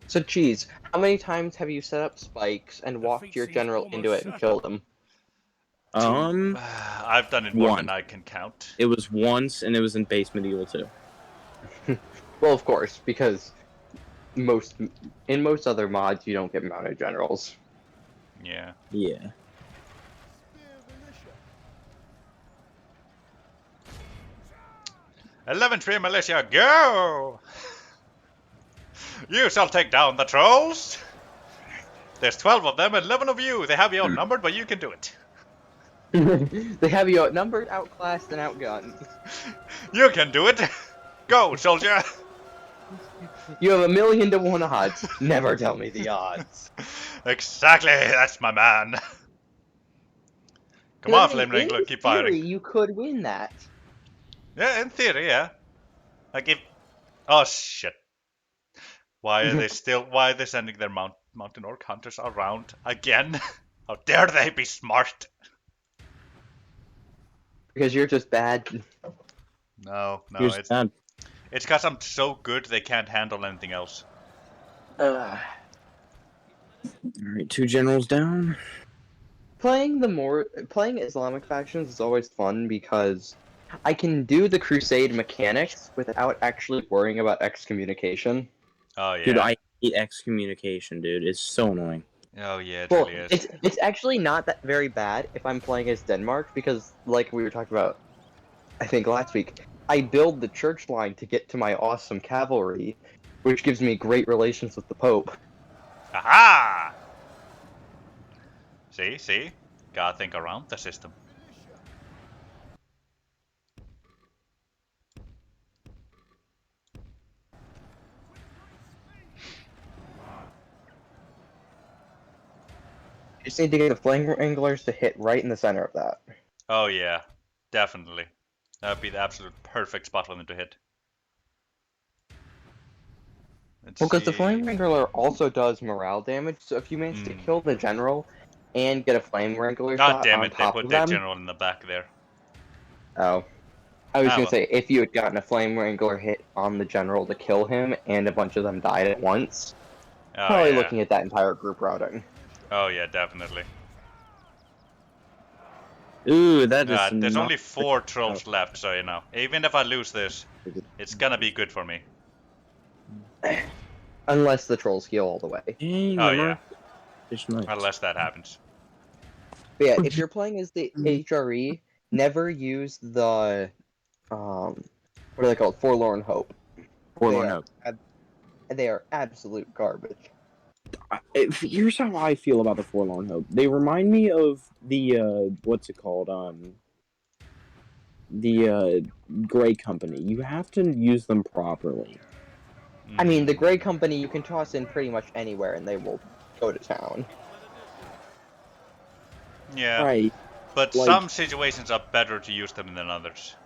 So, Cheese, how many times have you set up spikes and walked your general into it and killed him? I've done it more One. than I can count. It was once, and it was in Base Medieval 2. Well, of course, because in most other mods you don't get mounted generals. Yeah. Yeah. Eleven-tree militia, go! You shall take down the trolls. There's 12 of them, 11 of you. They have you outnumbered, but you can do it. They have you outnumbered, outclassed, and outgunned. You can do it. Go, soldier. You have 1,000,000 to 1 odds. Never tell me the odds. Exactly, that's my man. Come on, Flame Wrangler, keep firing. In theory, you could win that. Yeah, in theory, yeah. Like if... Oh, shit. Why are they sending their mountain orc hunters around again? How dare they be smart? Because you're just bad. No, Here's it's that. because I'm so good they can't handle anything else. All right, 2 generals down. Playing Islamic factions is always fun because I can do the crusade mechanics without actually worrying about excommunication. Oh yeah. Dude, I hate excommunication, dude. It's so annoying. Oh yeah, it Well, really is. it's actually not that very bad if I'm playing as Denmark because, like we were talking about, I think last week, I build the church line to get to my awesome cavalry, which gives me great relations with the Pope. Aha! See? Gotta think around the system. You just need to get the flame wranglers to hit right in the center of that. Oh yeah, definitely. That would be the absolute perfect spot for them to hit. Let's Well, because the see. flame wrangler also does morale damage, so if you manage to kill the general and get a flame wrangler God shot damn on it, they top put of their them. general in the back there. Oh. I was Ah, gonna well. say, if you had gotten a flame wrangler hit on the general to kill him, and a bunch of them died at once, Oh probably yeah. looking at that entire group routing. Oh yeah, definitely. Ooh, that is There's not... only 4 trolls left, so you know. Even if I lose this, it's gonna be good for me. Unless the trolls heal all the way. Dang, Oh the yeah, March Knights. unless that happens. But yeah, if you're playing as the HRE, never use the what are they called? Forlorn Hope. Forlorn They are Hope. they are absolute garbage. Here's how I feel about the Forlorn Hope. They remind me of the what's it called? The Grey Company. You have to use them properly. I mean, the Grey Company you can toss in pretty much anywhere and they will go to town. Yeah, Right. but like- some situations are better to use them than others.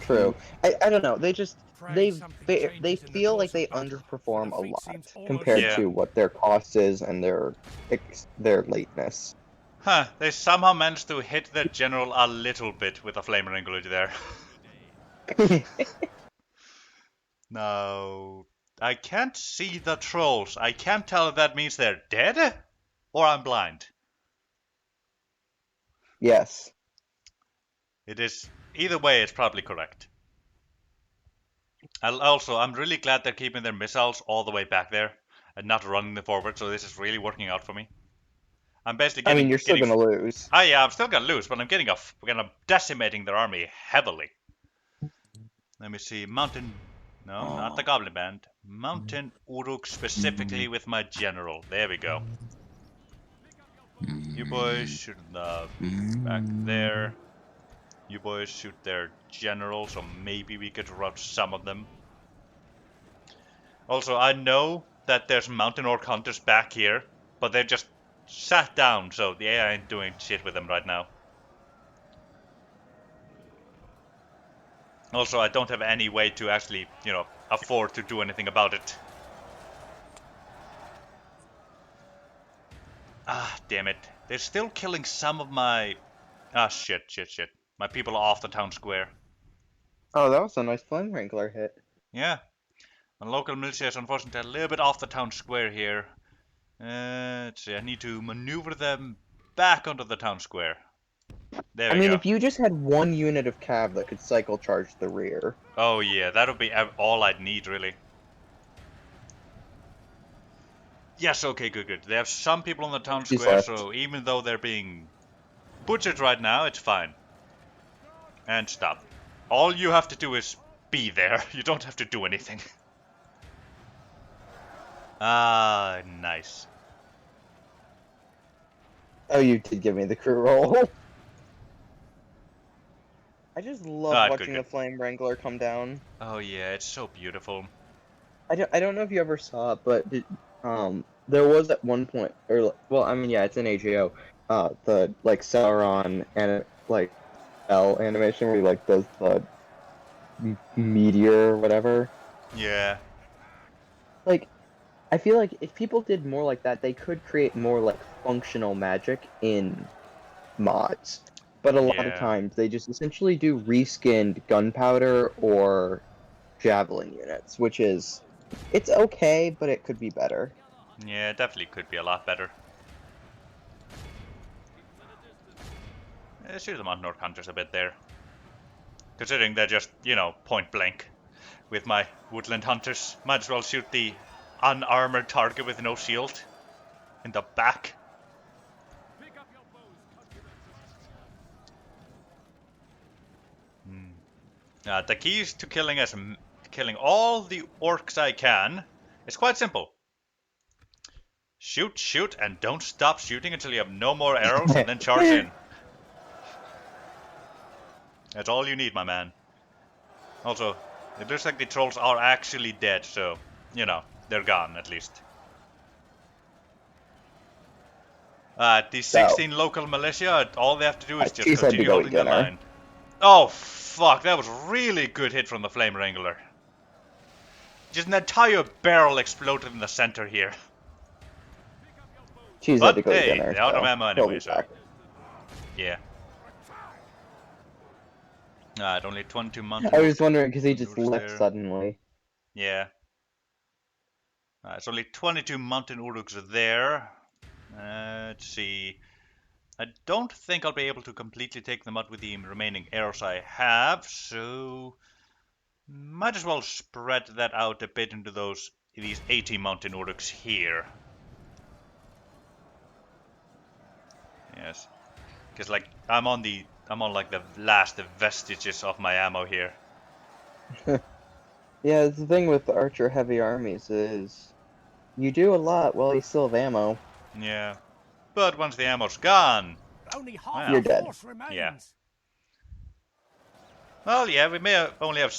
True. I don't know. They just they something they changes in the feel course like of they battle, underperform the a fate lot seems almost compared Yeah. to what their cost is and their lateness. Huh, they somehow managed to hit their general a little bit with a flame wrangler there. No, I can't see the trolls. I can't tell if that means they're dead or I'm blind. Yes. It is either way. It's probably correct. I'm really glad they're keeping their missiles all the way back there and not running them forward. So this is really working out for me. I'm basically I getting. mean, you're still gonna lose. Oh yeah, I'm still gonna lose, but I'm getting decimating their army heavily. Let me see, mountain. No, not the Goblin Band. Mountain Uruk specifically with my general. There we go. You boys shoot the back there. You boys shoot their general, so maybe we could rout some of them. Also, I know that there's mountain orc hunters back here, but they're just sat down, so the AI ain't doing shit with them right now. Also, I don't have any way to actually, afford to do anything about it. Ah, damn it. They're still killing some of my... Ah, shit. My people are off the town square. Oh, that was a nice flame wrangler hit. Yeah. My local militia is unfortunately a little bit off the town square here. Let's see, I need to maneuver them back onto the town square. There I we mean, go. if you just had one unit of cav that could cycle charge the rear. Oh yeah, that would be all I'd need, really. Yes, okay, good. They have some people on the town She's square, left. so even though they're being butchered right now, it's fine. And stop. All you have to do is be there. You don't have to do anything. Ah, nice. Oh, you did give me the crew roll. I just love watching good. the flame wrangler come down. Oh yeah, it's so beautiful. I don't know if you ever saw it, but there was at one point, well, I mean, yeah, it's in AGO. The like Sauron and like L animation where he like does the meteor or whatever. Yeah. Like, I feel like if people did more like that, they could create more like functional magic in mods. But a lot of Yeah. times they just essentially do reskinned gunpowder or javelin units, which is it's okay, but it could be better. Yeah, definitely could be a lot better. Shoot the Mountain Orc Hunters a bit there. Considering they're just, you know, point blank with my Woodland Hunters. Might as well shoot the unarmored target with no shield in the back. Pick up your bows, countrymen. The keys to killing all the orcs I can is quite simple. Shoot, shoot, and don't stop shooting until you have no more arrows, and then charge in. That's all you need, my man. Also, it looks like the trolls are actually dead, so, you know, they're gone at least. The 16 local militia, all they have to do is just She said to continue go holding the dinner. line. Oh, fuck, that was really good hit from the Flame Wrangler. Just an entire barrel exploded in the center here. She's But, had to go hey, to dinner. they're out of so ammo he'll anyway, be so- back. Yeah. Only 22 months. I was wondering because he just Noticed left there. suddenly. Yeah. It's only 22 mountain uruks there. Let's see. I don't think I'll be able to completely take them out with the remaining arrows I have, so might as well spread that out a bit into these 80 mountain uruks here. Yes, because like I'm on like the last vestiges of my ammo here. Yeah, the thing with the archer heavy armies is you do a lot while you still have ammo. Yeah, but once the ammo's gone, Only half Well, the You're dead. force remains. Yeah. Well, yeah, we may have only have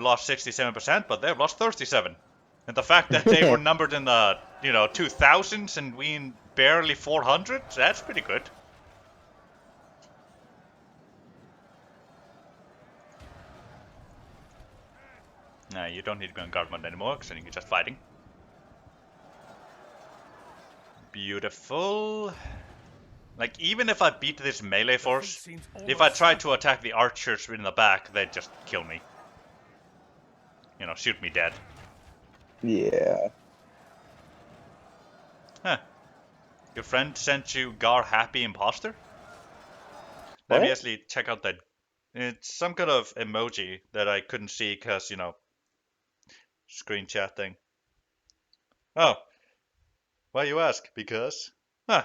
lost 67%, but they've lost 37. And the fact that they were numbered in the 2000s and we in barely 400, that's pretty good. Nah, you don't need to go on guard mode anymore, because then you can just fighting. Beautiful. Like, even if I beat this melee force, if I try to attack the archers in the back, they'd just kill me. You know, shoot me dead. Yeah. Huh. Your friend sent you Gar Happy Imposter? Let me What? actually check out that. It's some kind of emoji that I couldn't see because, screen chat thing. Oh. Why you ask? Because? Huh.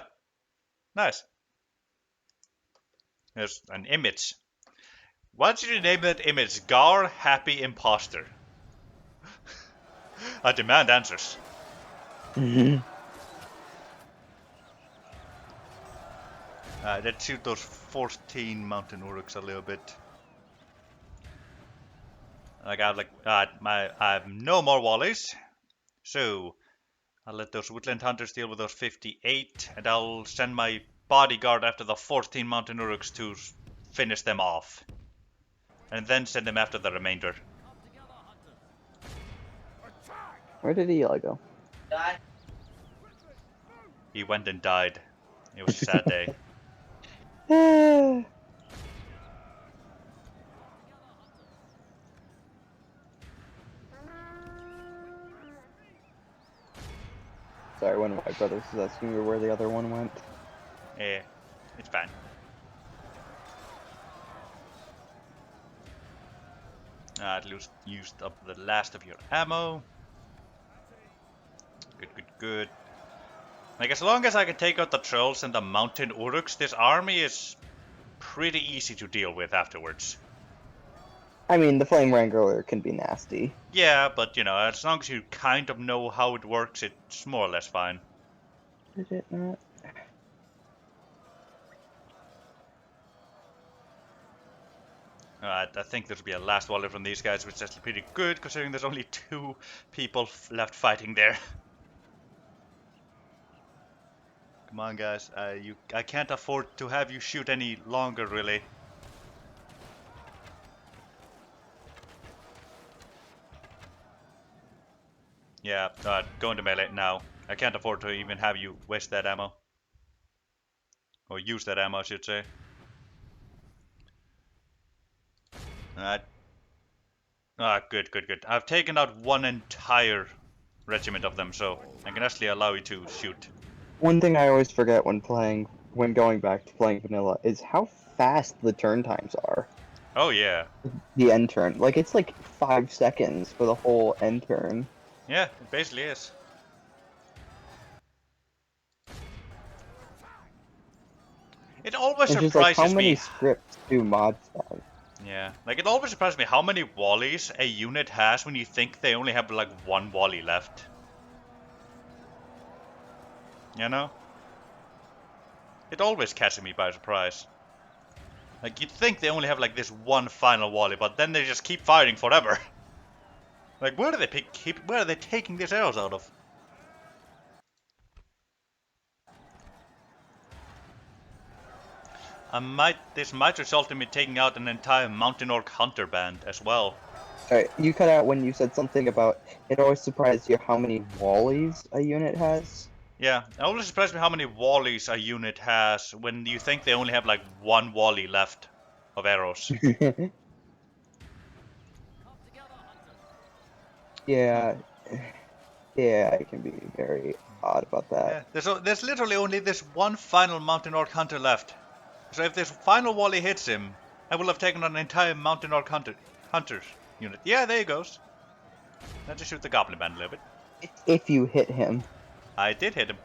Nice. There's an image. Why did you name that image Gar Happy Imposter? I demand answers. Let's shoot those 14 mountain uruks a little bit. I have no more wallies, so I'll let those woodland hunters deal with those 58, and I'll send my bodyguard after the 14 mountain uruks to finish them off, and then send them after the remainder. Where did Eli go? He went and died. It was a sad day. Sorry, one of my brothers was asking me where the other one went. Yeah, it's fine. At least used up the last of your ammo. Good, good, good. Like, as long as I can take out the trolls and the mountain uruks, this army is pretty easy to deal with afterwards. I mean, the Flame Wrangler can be nasty. Yeah, but, as long as you kind of know how it works, it's more or less fine. Did it not? I think there'll be a last volley from these guys, which is actually pretty good, considering there's only 2 people left fighting there. Come on, guys. I can't afford to have you shoot any longer, really. Yeah, go into melee now. I can't afford to even have you waste that ammo. Or use that ammo, I should say. Alright. Good, good, good. I've taken out one entire regiment of them, so I can actually allow you to shoot. One thing I always forget when going back to playing vanilla is how fast the turn times are. Oh yeah, The end turn, like it's like 5 seconds for the whole end turn. yeah, it basically is. It always It's just like surprises how many me. scripts do mods have? Yeah, like it always surprises me how many wallies a unit has when you think they only have like one wally left. You know? It always catches me by surprise. Like you'd think they only have like this one final wally, but then they just keep firing forever. Like where do they where are they taking these arrows out of? This might result in me taking out an entire Mountain Orc Hunter band as well. Alright, you cut out when you said something about it always surprises you how many wallies a unit has. Yeah, it always surprises me how many wallies a unit has when you think they only have like one wally left of arrows. Yeah, yeah, it can be very odd about that. Yeah, there's literally only this one final Mountain Orc Hunter left. So if this final wally hits him, I will have taken on an entire Mountain Orc Hunter's unit. Yeah, there he goes. Now just shoot the Goblin Band a little bit. If you hit him. I did hit him.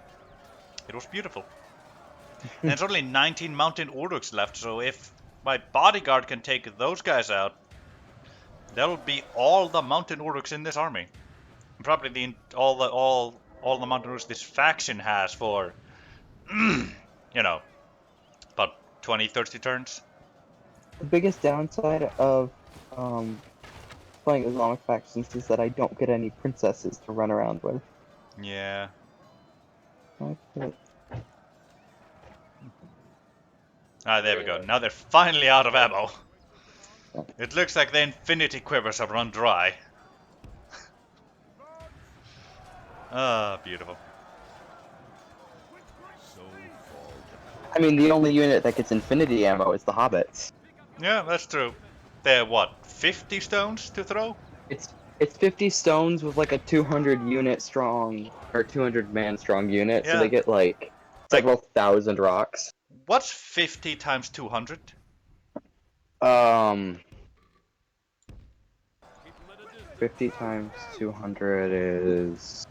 It was beautiful. And there's only 19 Mountain Uruks left, so if my bodyguard can take those guys out, that'll be all the Mountain Uruks in this army. And probably all the Mountain Uruks this faction has for, you know, about 20, 30 turns. The biggest downside of playing Islamic factions is that I don't get any princesses to run around with. Yeah. Okay. Ah, there we go. Now they're finally out of ammo. It looks like the infinity quivers have run dry. Ah, beautiful. I mean, the only unit that gets infinity ammo is the hobbits. Yeah, that's true. They're what, 50 stones to throw? It's 50 stones with like a 200 unit strong or 200 man strong unit, so Yeah. they get like several thousand rocks. What's 50 times 200? 50 times 200 is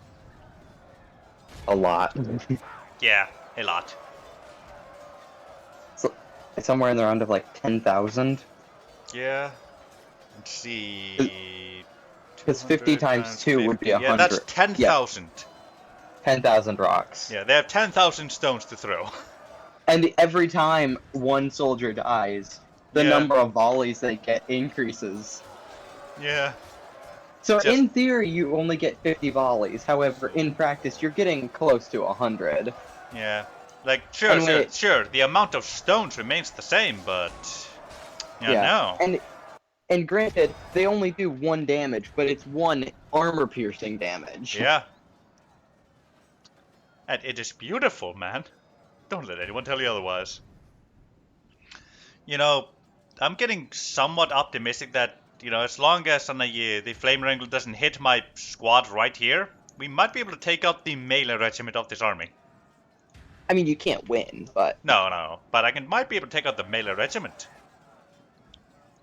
a lot. Yeah, a lot. So, somewhere in the round of like 10,000. Yeah. Let's see. Because 50 times 2 would be 100. Yeah, that's 10,000. 10,000 rocks. Yeah, they have 10,000 stones to throw. And every time one soldier dies, the Yeah. number of volleys they get increases. Yeah. So Just- in theory, you only get 50 volleys. However, in practice, you're getting close to 100. Yeah. Like, sure, Anyway- sure. The amount of stones remains the same, but... Yeah, no. And granted, they only do 1 damage, but it's 1 armor-piercing damage. Yeah. And it is beautiful, man. Don't let anyone tell you otherwise. You know, I'm getting somewhat optimistic that, you know, as long as the Flame Wrangler doesn't hit my squad right here, we might be able to take out the melee regiment of this army. I mean, you can't win, but... No, but might be able to take out the melee regiment.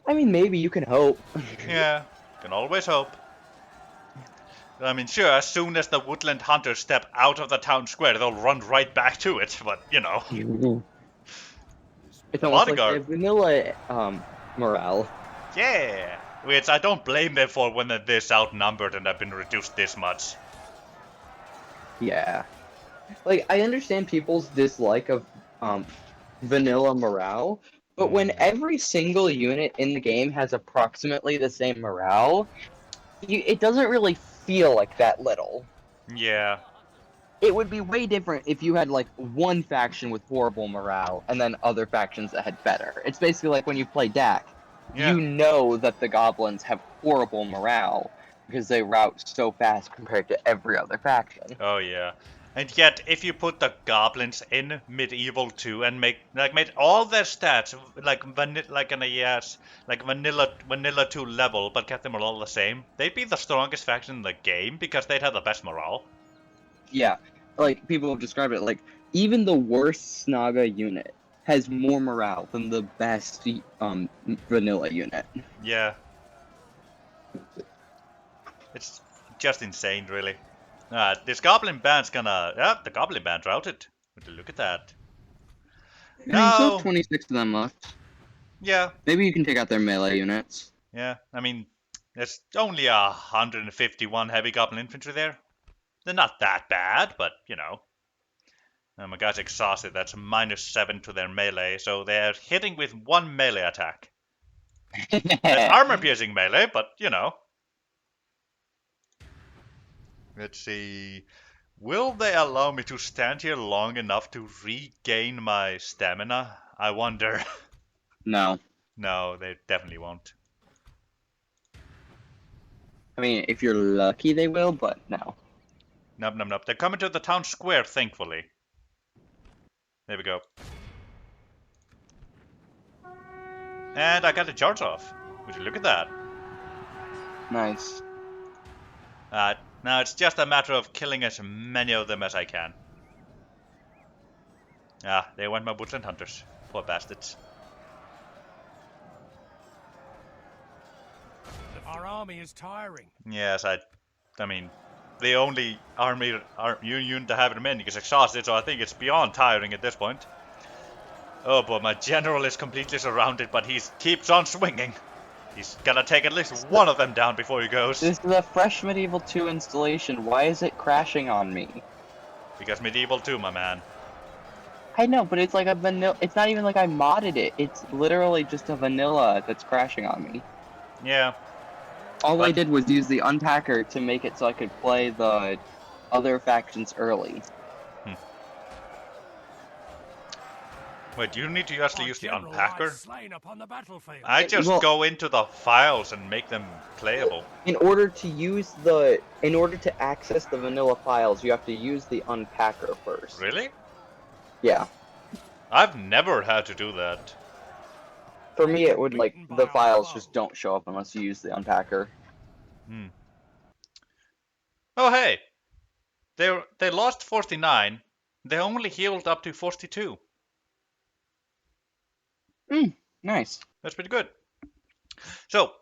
I mean, maybe you can hope. Yeah, can always hope. I mean, sure, as soon as the Woodland Hunters step out of the town square, they'll run right back to it, but, you know. It's almost Bodyguard. like a vanilla morale. Yeah, which I don't blame them for when they're this outnumbered and have been reduced this much. Yeah. Like, I understand people's dislike of vanilla morale, but when every single unit in the game has approximately the same morale, it doesn't really feel like that little. Yeah, It would be way different if you had, like, one faction with horrible morale, and then other factions that had better. It's basically like when you play DAC. yeah, You know that the goblins have horrible morale, because they route so fast compared to every other faction. oh yeah. And yet, if you put the goblins in Medieval 2 and made all their stats like vanilla 2 level, but kept them all the same, they'd be the strongest faction in the game because they'd have the best morale. Yeah, like people have described it, like even the worst Snaga unit has more morale than the best vanilla unit. Yeah. It's just insane, really. This goblin band's gonna... Yeah, the goblin band routed. Would you look at that? I mean, still No! have 26 of them left. Yeah, Maybe you can take out their melee units. yeah. I mean, there's only 151 heavy goblin infantry there. They're not that bad, but, you know. My guy's exhausted. That's -7 to their melee, so they're hitting with 1 melee attack. That's armor-piercing melee, but, you know. Let's see. Will they allow me to stand here long enough to regain my stamina? I wonder. No. No, they definitely won't. I mean, if you're lucky, they will, but no. Nope, nope, nope. They're coming to the town square, thankfully. There we go. And I got the charge off. Would you look at that? Nice. Now it's just a matter of killing as many of them as I can. Ah, they went my woodland hunters. Poor bastards. Our army is tiring. Yes, I mean, the only unit to have remaining is exhausted, so I think it's beyond tiring at this point. Oh boy, my general is completely surrounded, but he keeps on swinging. He's gonna take at least one of them down before he goes. This is a fresh Medieval 2 installation. Why is it crashing on me? Because Medieval 2, my man. I know, but it's like a vanilla. It's not even like I modded it. It's literally just a vanilla that's crashing on me. Yeah. All I But- did was use the unpacker to make it so I could play the other factions early. Wait, do you need to actually Our use the general unpacker? lies slain upon the battlefield. I just Well- go into the files and make them playable. In order to access the vanilla files, you have to use the unpacker first. Really? Yeah. I've never had to do that. For me, it would like the files just don't show up unless you use the unpacker. Oh hey, they lost 49. They only healed up to 42. Nice. That's pretty good. So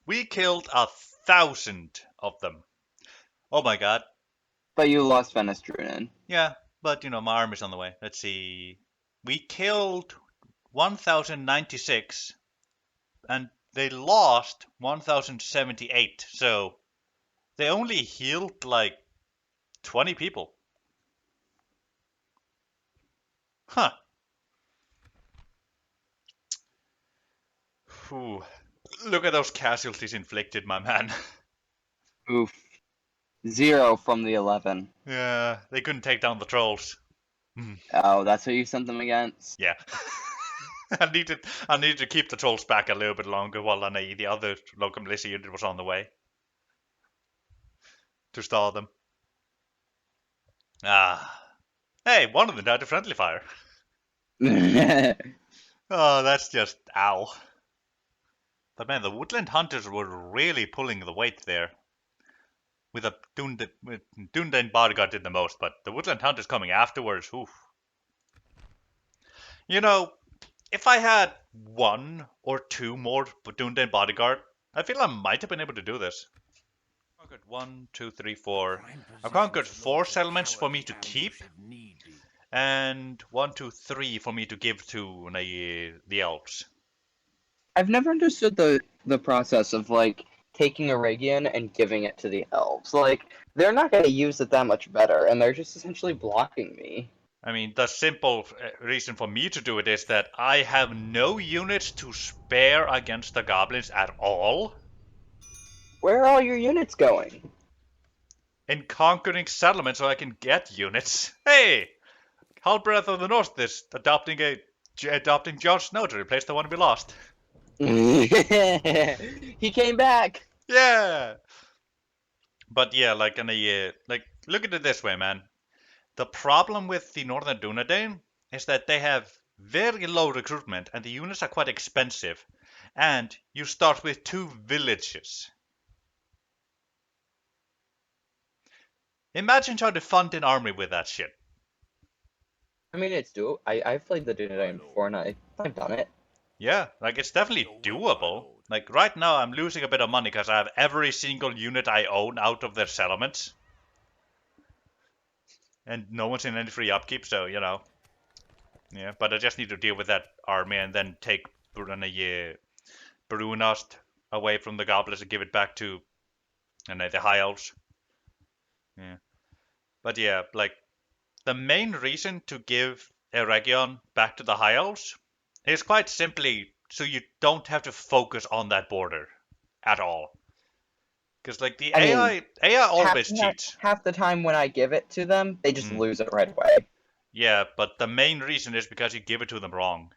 we killed 1,000 of them. Oh my god. But you lost Venice Drunin. Yeah, but you know my army's on the way. Let's see. We killed 1,096, and they lost 1,078. So they only healed like 20 people. Huh. Whew. Look at those casualties inflicted, my man. Oof. 0 from the 11. Yeah, they couldn't take down the trolls. Oh, that's what you sent them against? Yeah. I needed to keep the trolls back a little bit longer while the other local militia unit was on the way. To stall them. Ah. Hey, one of them died to friendly fire. Oh, that's just ow. But man, the woodland hunters were really pulling the weight there. With Dúnedain bodyguard did the most, but the woodland hunters coming afterwards, oof. You know, if I had 1 or 2 more Dúnedain bodyguard, I feel I might have been able to do this. I've conquered 1, 2, 3, 4. I've conquered 4 settlements for me to keep, and 1, 2, 3 for me to give to the elves. I've never understood the process of like taking a Regian and giving it to the elves. Like they're not going to use it that much better, and they're just essentially blocking me. I mean, the simple reason for me to do it is that I have no units to spare against the goblins at all. Where are all your units going? In conquering settlements so I can get units. Hey! Halbreth of the North is adopting Jon Snow to replace the one we lost. He came back. Yeah! But yeah, like look at it this way, man. the problem with the Northern Dunedain is that they have very low recruitment and the units are quite expensive. And you start with 2 villages. Imagine trying to fund an army with that shit. I mean, it's doable. I've played the Dunedain before, and I've done it. Yeah, like it's definitely doable. Like right now I'm losing a bit of money because I have every single unit I own out of their settlements. And no one's in any free upkeep, so you know. Yeah, but I just need to deal with that army and then take Brunost away from the goblins and give it back to the High Elves. Yeah. But yeah, like the main reason to give Eregion back to the High Elves is quite simply so you don't have to focus on that border at all. Because like the I mean, AI always half, cheats. half the time when I give it to them, they just Mm. lose it right away. Yeah, but the main reason is because you give it to them wrong.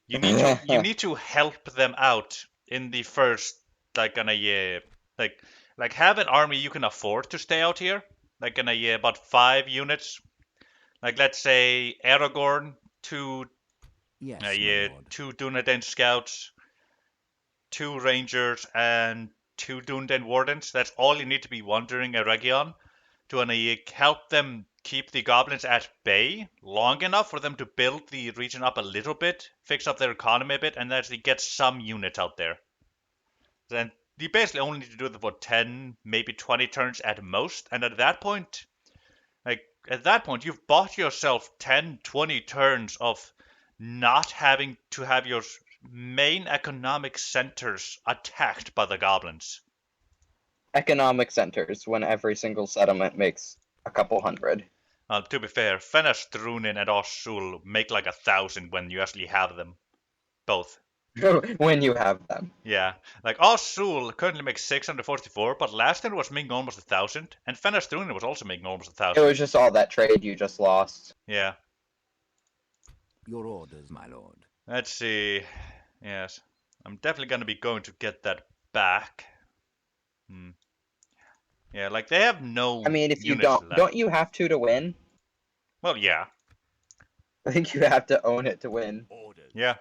You need to help them out in the first like in a year, like have an army you can afford to stay out here, like in a year about 5 units. Like let's say Aragorn, 2 Yes, my lord. 2 Dunedain scouts, 2 rangers, and 2 Dunedain wardens. That's all you need to be wandering Eregion to help them keep the goblins at bay long enough for them to build the region up a little bit, fix up their economy a bit, and actually get some units out there. Then you basically only need to do it for 10, maybe 20 turns at most, and at that point, you've bought yourself 10, 20 turns of not having to have your main economic centers attacked by the goblins. Economic centers when every single settlement makes a couple hundred. To be fair, Fenestrunin and Osul make like 1,000 when you actually have them. Both. When you have them. Yeah. Like Osul currently makes 644, but last time it was making almost 1,000, and Fenestrunin was also making almost It 1,000. was just all that trade you just lost. Yeah. Your orders, my lord. Let's see. Yes. I'm definitely gonna be going to get that back. Yeah, like they have no I mean, if you units left. don't you have to win? Well, yeah. I think you have to own it to win. Orders. Yeah.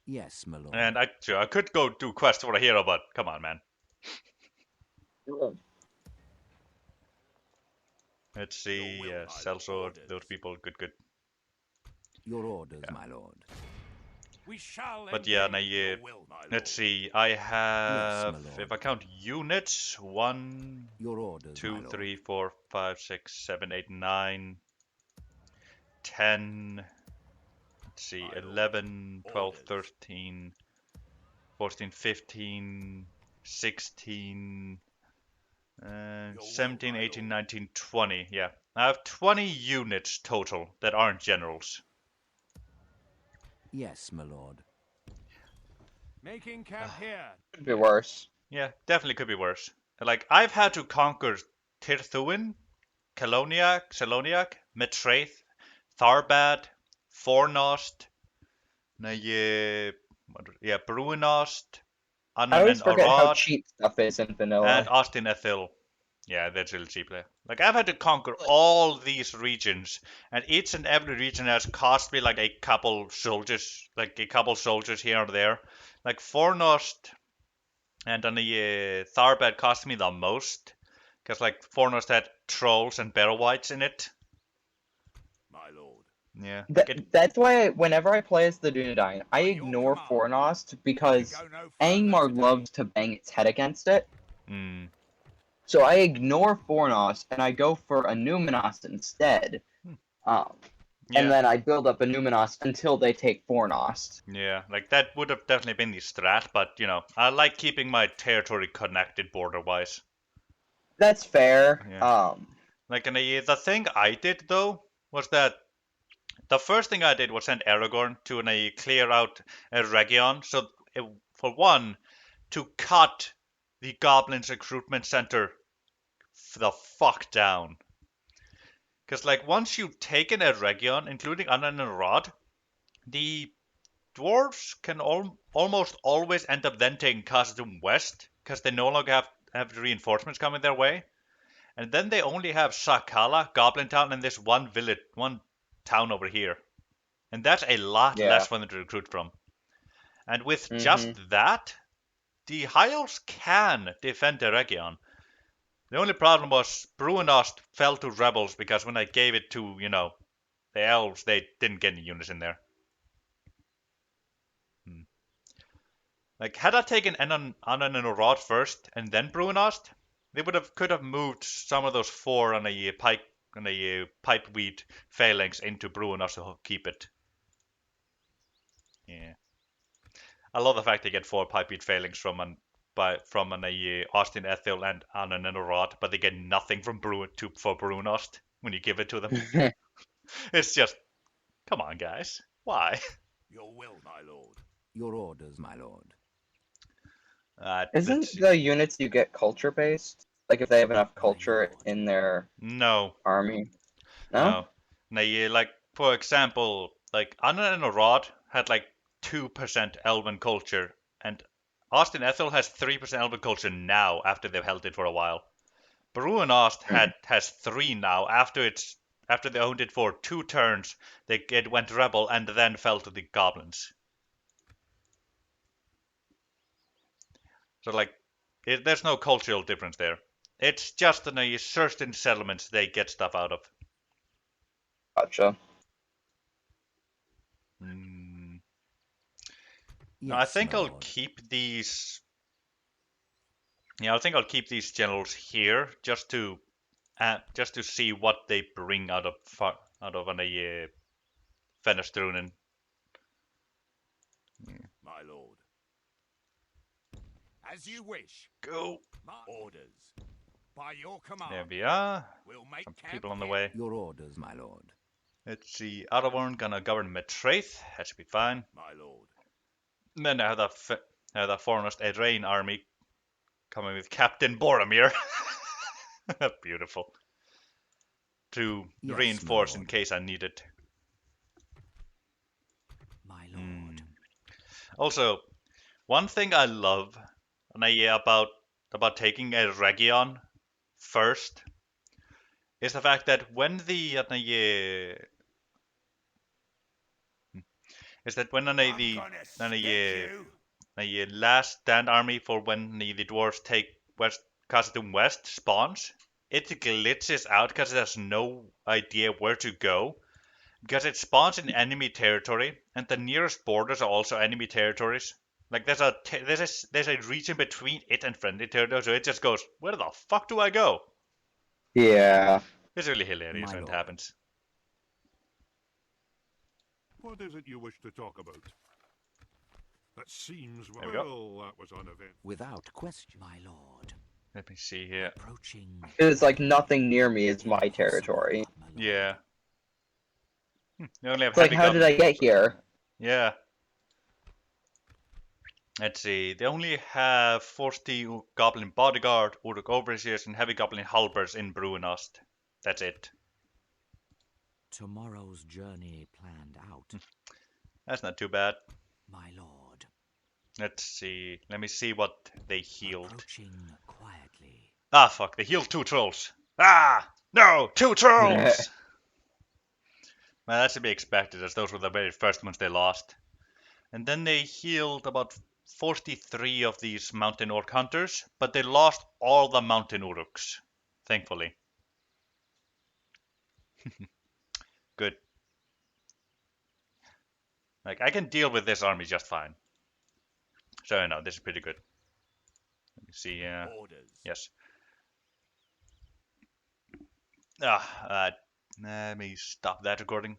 Yes, my lord. And I could go do quest for a hero, but come on, man. Let's see. Your will, my Sellsword, lord. those people, good. Your orders, my lord. We shall But yeah, engage. Your now, will, my lord. let's see. I have, my lord. if I count units, 1, Your orders, 2, my lord. 3, 4, 5, 6, 7, 8, 9, 10. Let's see. My lord. 11, 12, Orders. 13, 14, 15, 16, will, 17, my 18, lord. 19, 20. Yeah. I have 20 units total that aren't generals. Yes, my lord. Making camp here. Could be worse. Yeah, definitely could be worse. Like, I've had to conquer Tirthuin, Seloniac, Metraith, Tharbad, Fornost, Bruinost, I always Annan forget how Arad, cheap stuff is in vanilla. and Austin Ethil. Yeah, that's really cheap there. Like, I've had to conquer all these regions, and each and every region has cost me like a couple soldiers here and there. Like, Fornost and on the Tharbad cost me the most, because like Fornost had trolls and barrow whites in it. My lord. Yeah, like That's why whenever I play as the Dunedain, I By your ignore command. Fornost because Go no further Angmar today. loves to bang its head against it. mm, So I ignore Fornost and I go for a Numinos instead. yeah, And then I build up a Numinos until they take Fornost. yeah, like that would have definitely been the strat, but you know, I like keeping my territory connected border-wise. That's fair. Yeah. Like, and the thing I did though was that the first thing I did was send Aragorn to clear out Eregion. So for one, to cut the goblins recruitment center the fuck down. Because like once you've taken Eregion, including Annan and Rod, the dwarves can almost always end up then taking Khazad West because they no longer have reinforcements coming their way. And then they only have Sakala, Goblin Town, and this one village, one town over here. And that's a lot Yeah. less fun to recruit from. And with just Mhm. that, the High Elves can defend Eregion. The only problem was Bruinost fell to rebels because when I gave it to, the elves, they didn't get any units in there. Like, had I taken Anon and Rod first and then Bruinost, they could have moved some of those 4 on a pipeweed phalanx into Bruinost to keep it. Yeah. I love the fact they get 4 pipeweed phalanx from an Austin Ethel and Anon and Rod, but they get nothing from for Bruinost when you give it to them. It's just, come on, guys, why? Your will, my lord. Your orders, my lord. Isn't Let's see. the units you get culture based? Like if they have enough My culture lord. in their No, army? No? no. Now, like, for example, like, Anna and Rod had like 2% Elven culture, and Austin Ethel has 3% Elven culture now after they've held it for a while. Bruinost has 3 now after they owned it for 2 turns. It went rebel and then fell to the goblins. So like, there's no cultural difference there. It's just in a certain settlements they get stuff out of. Gotcha. No, Yes, I think my I'll lord. keep these. Yeah, I think I'll keep these generals here just to see what they bring out of an Fenestrunen. My lord. As you wish. Go. My orders. By your command. There we are. We'll make Some camp people on the here. way. Your orders, my lord. Let's see. Aragorn gonna govern Matraith. That should be fine. My lord. And then I have that foremost Edrain army coming with Captain Boromir. Beautiful. To Yes, reinforce my in lord. case I need it. My lord. Also, one thing I love about taking a Region first is the fact that when the I'm gonna stick you. last stand army for when the dwarves take West Khazad-dûm West spawns, it glitches out because it has no idea where to go. Because it spawns in enemy territory, and the nearest borders are also enemy territories. Like there's a region between it and friendly territory, so it just goes, where the fuck do I go? Yeah. It's really hilarious My when it lord. happens. What is it you wish to talk about? That seems There we go. well. That was uneventful. Without question, my lord. Let me see here. Approaching. It's like nothing near me is my territory. My lord. Yeah. They only have It's like, heavy how did I get here? Yeah. Let's see. They only have 40 Goblin Bodyguard, Uruk Overseers, and Heavy Goblin Halberds in Bruinost. That's it. Tomorrow's journey planned out, That's not too bad. my lord. Let's see. Let me see what they healed. Approaching quietly. Ah, fuck. They healed 2 trolls. Ah! No! 2 trolls! Man, that's to be expected, as those were the very first ones they lost. And then they healed about 43 of these Mountain Orc Hunters, but they lost all the Mountain Uruks, thankfully. Good. Like, I can deal with this army just fine. So, no, this is pretty good. Let me see, Orders. yes. Let me stop that recording.